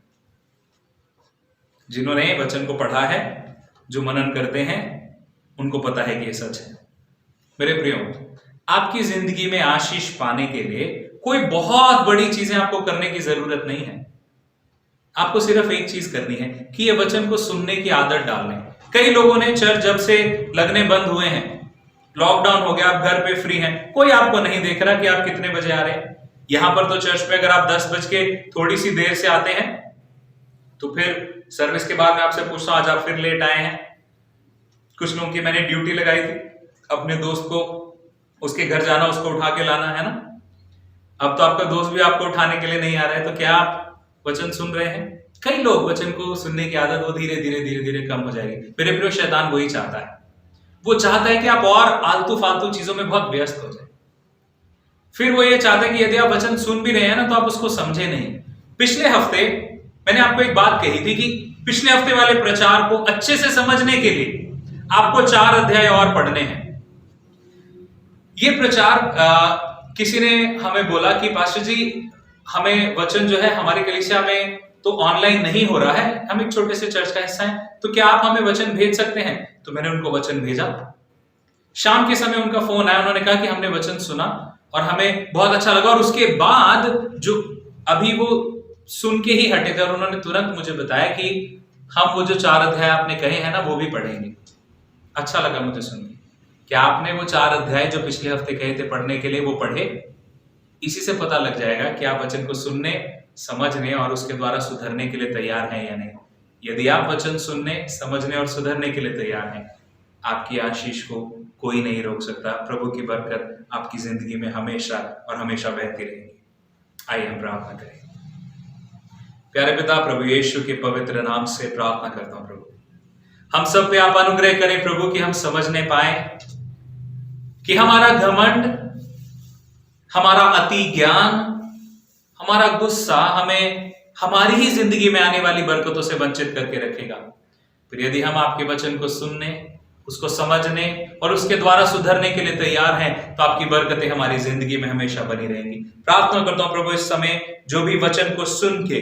जिन्होंने वचन को पढ़ा है, जो मनन करते हैं, उनको पता है कि ये सच है। मेरे प्रियो, आपकी जिंदगी में आशीष पाने के लिए कोई बहुत बड़ी चीजें आपको करने की जरूरत नहीं है। आपको सिर्फ एक चीज करनी है कि ये वचन को सुनने की आदत डालने। कई लोगों ने चर्च जब से लगने बंद हुए हैं, लॉकडाउन हो गया, आप घर पे फ्री हैं, कोई आपको नहीं देख रहा कि आप कितने बजे आ रहे हैं। यहां पर तो चर्च में अगर आप 10 बज के थोड़ी सी देर से आते हैं तो फिर सर्विस के बाद मैं आपसे पूछता हूं आज आप फिर लेट आए हैं। कुछ लोगों की मैंने ड्यूटी लगाई थी, अपने दोस्त को उसके घर जाना, उसको उठा के लाना है ना। अब तो आपका दोस्त भी आपको उठाने के लिए नहीं आ रहा है, तो क्या आप वचन सुन रहे हैं? कई लोग वचन को सुनने की आदत वो धीरे धीरे कम हो जाएगी। मेरे प्रिय, शैतान वही चाहता है। वो चाहता है कि आप और आलतू फालतू चीजों में बहुत व्यस्त हो जाए। फिर वो ये चाहता है कि यदि आप वचन सुन भी रहे हैं ना, तो आप उसको समझे नहीं। पिछले हफ्ते मैंने आपको एक बात कही थी कि पिछले हफ्ते वाले प्रचार को अच्छे से समझने के लिए आपको 4 अध्याय और पढ़ने हैं। ये प्रचार किसी ने हमें बोला कि पास्टर जी, हमें वचन जो है हमारी कलीसिया में तो ऑनलाइन नहीं हो रहा है, हम एक छोटे से चर्च का हिस्सा है, तो क्या आप हमें वचन भेज सकते हैं? तो मैंने उनको वचन भेजा। शाम के समय उनका फोन आया, उन्होंने कहा कि हमने वचन सुना और हमें बहुत अच्छा लगा, और उसके बाद जो अभी वो सुन के ही हटे थे और उन्होंने तुरंत मुझे बताया कि हम वो जो 4 अध्याय आपने कहे हैं ना वो भी पढ़ेंगे। अच्छा लगा मुझे सुन के। क्या आपने वो 4 अध्याय जो पिछले हफ्ते कहे थे पढ़ने के लिए वो पढ़े? इसी से पता लग जाएगा कि आप वचन को सुनने, समझने और उसके द्वारा सुधरने के लिए तैयार हैं या नहीं। यदि आप वचन सुनने, समझने और सुधरने के लिए तैयार हैं, आपकी आशीष को कोई नहीं रोक सकता। प्रभु की बरकत आपकी जिंदगी में हमेशा और हमेशा बहती रहेगी। आइए हम प्रार्थना करें। प्यारे पिता, प्रभु यीशु के पवित्र नाम से प्रार्थना करता हूं प्रभु, हम सब पे आप अनुग्रह करें प्रभु कि हम समझने पाए कि हमारा घमंड, हमारा अति ज्ञान, हमारा गुस्सा हमें हमारी ही जिंदगी में आने वाली बरकतों से वंचित करके रखेगा। फिर यदि हम आपके वचन को सुनने, उसको समझने और उसके द्वारा सुधरने के लिए तैयार हैं, तो आपकी बरकतें हमारी जिंदगी में हमेशा बनी रहेंगी। प्रार्थना करता हूं प्रभु, इस समय जो भी वचन को सुन के,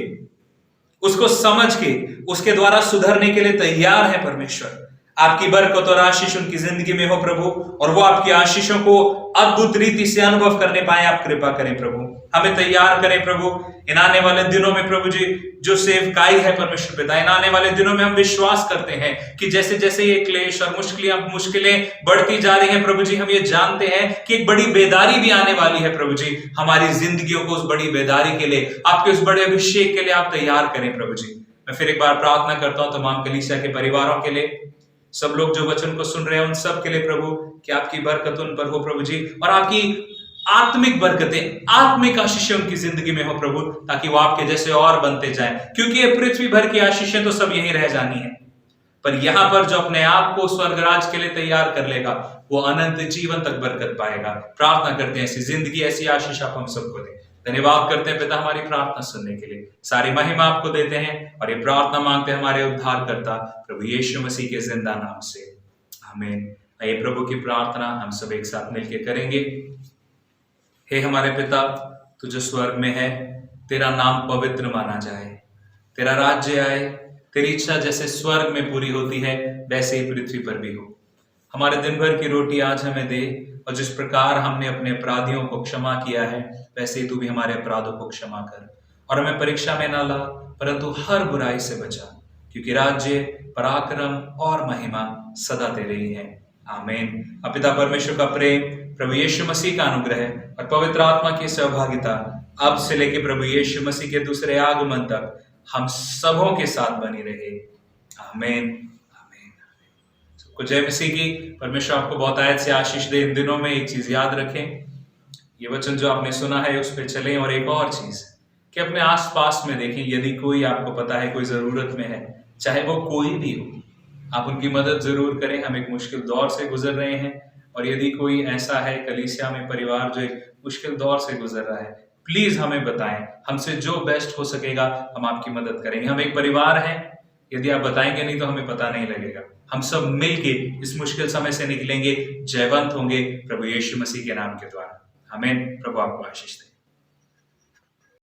उसको समझ के, उसके द्वारा सुधरने के लिए तैयार है परमेश्वर, आपकी बरकत और आशीष उनकी जिंदगी में हो प्रभु, और वो आपकी आशीषों को अद्भुत रीति से अनुभव करने पाए। आप कृपा करें प्रभु, हमें तैयार करें प्रभु इन आने वाले दिनों में प्रभु जी जो सेवकाई है परमेश्वर पिता, इन आने वाले दिनों में हम विश्वास करते हैं कि जैसे जैसे ये क्लेश और मुश्किलें बढ़ती जा रही हैं प्रभु जी, हम ये जानते हैं कि एक बड़ी बेदारी भी आने वाली है प्रभु जी। हमारी जिंदगियों को उस बड़ी बेदारी के लिए, आपके उस बड़े अभिषेक के लिए आप तैयार करें प्रभु जी। मैं फिर एक बार प्रार्थना करता हूं तमाम कलीसिया के परिवारों के लिए, सब लोग जो वचन को सुन रहे हैं उन सब के लिए प्रभु, कि आपकी बरकत उन पर हो प्रभु जी, और आपकी आत्मिक बरकतें, आत्मिक आशीषें उनकी जिंदगी में हो प्रभु, ताकि वो आपके जैसे और बनते जाएं। क्योंकि ये पृथ्वी भर की आशीषें तो सब यहीं रह जानी है, पर यहां पर जो अपने आप को स्वर्गराज के लिए तैयार कर लेगा वो अनंत जीवन तक बरकत पाएगा। प्रार्थना करते हैं ऐसी जिंदगी, ऐसी आशीष आप हम सबको दें। धन्यवाद करते हैं पिता हमारी प्रार्थना सुनने के लिए, सारी महिमा आपको देते हैं और ये प्रार्थना मांगते हैं हमारे उद्धार करता प्रभु यीशु मसीह के जिंदा नाम से, आमीन। आइए प्रभु की प्रार्थना हम सब एक साथ मिलकर करेंगे। हे हमारे पिता, तू जो स्वर्ग में है, तेरा नाम पवित्र माना जाए, तेरा राज्य आए, तेरी इच्छा जैसे स्वर्ग में पूरी होती है वैसे ही पृथ्वी पर भी हो। हमारे दिन भर की रोटी आज हमें दे, और जिस प्रकार हमने अपने अपराधियों को क्षमा किया है वैसे ही तू भी हमारे अपराधों को क्षमा कर, और हमें परीक्षा में ना ला परंतु हर बुराई से बचा, क्योंकि राज्य, पराक्रम और महिमा सदा तेरे ही है, आमीन। अब पिता परमेश्वर का प्रेम, प्रभु यीशु मसीह का अनुग्रह और पवित्र आत्मा की सहभागिता अब से लेकर प्रभु यीशु मसीह के दूसरे आगमन तक हम सबों के साथ बनी रहे, आमीन। सबको जय मसीह की। परमेश्वर आपको बहुत आयत से आशीष दे। इन दिनों में एक चीज याद रखें, ये वचन जो आपने सुना है उस पर चलें, और एक और चीज कि अपने आसपास में देखें, यदि कोई आपको पता है कोई जरूरत में है, चाहे वो कोई भी हो, आप उनकी मदद जरूर करें। हम एक मुश्किल दौर से गुजर रहे हैं, और यदि कोई ऐसा है कलीसिया में परिवार जो एक मुश्किल दौर से गुजर रहा है, प्लीज हमें बताएं, हमसे जो बेस्ट हो सकेगा हम आपकी मदद करेंगे। हम एक परिवार हैं, यदि आप बताएंगे नहीं तो हमें पता नहीं लगेगा। हम सब मिलके इस मुश्किल समय से निकलेंगे, जयवंत होंगे प्रभु यीशु मसीह के नाम के द्वारा, आमीन। प्रभु आपको आशीष दे।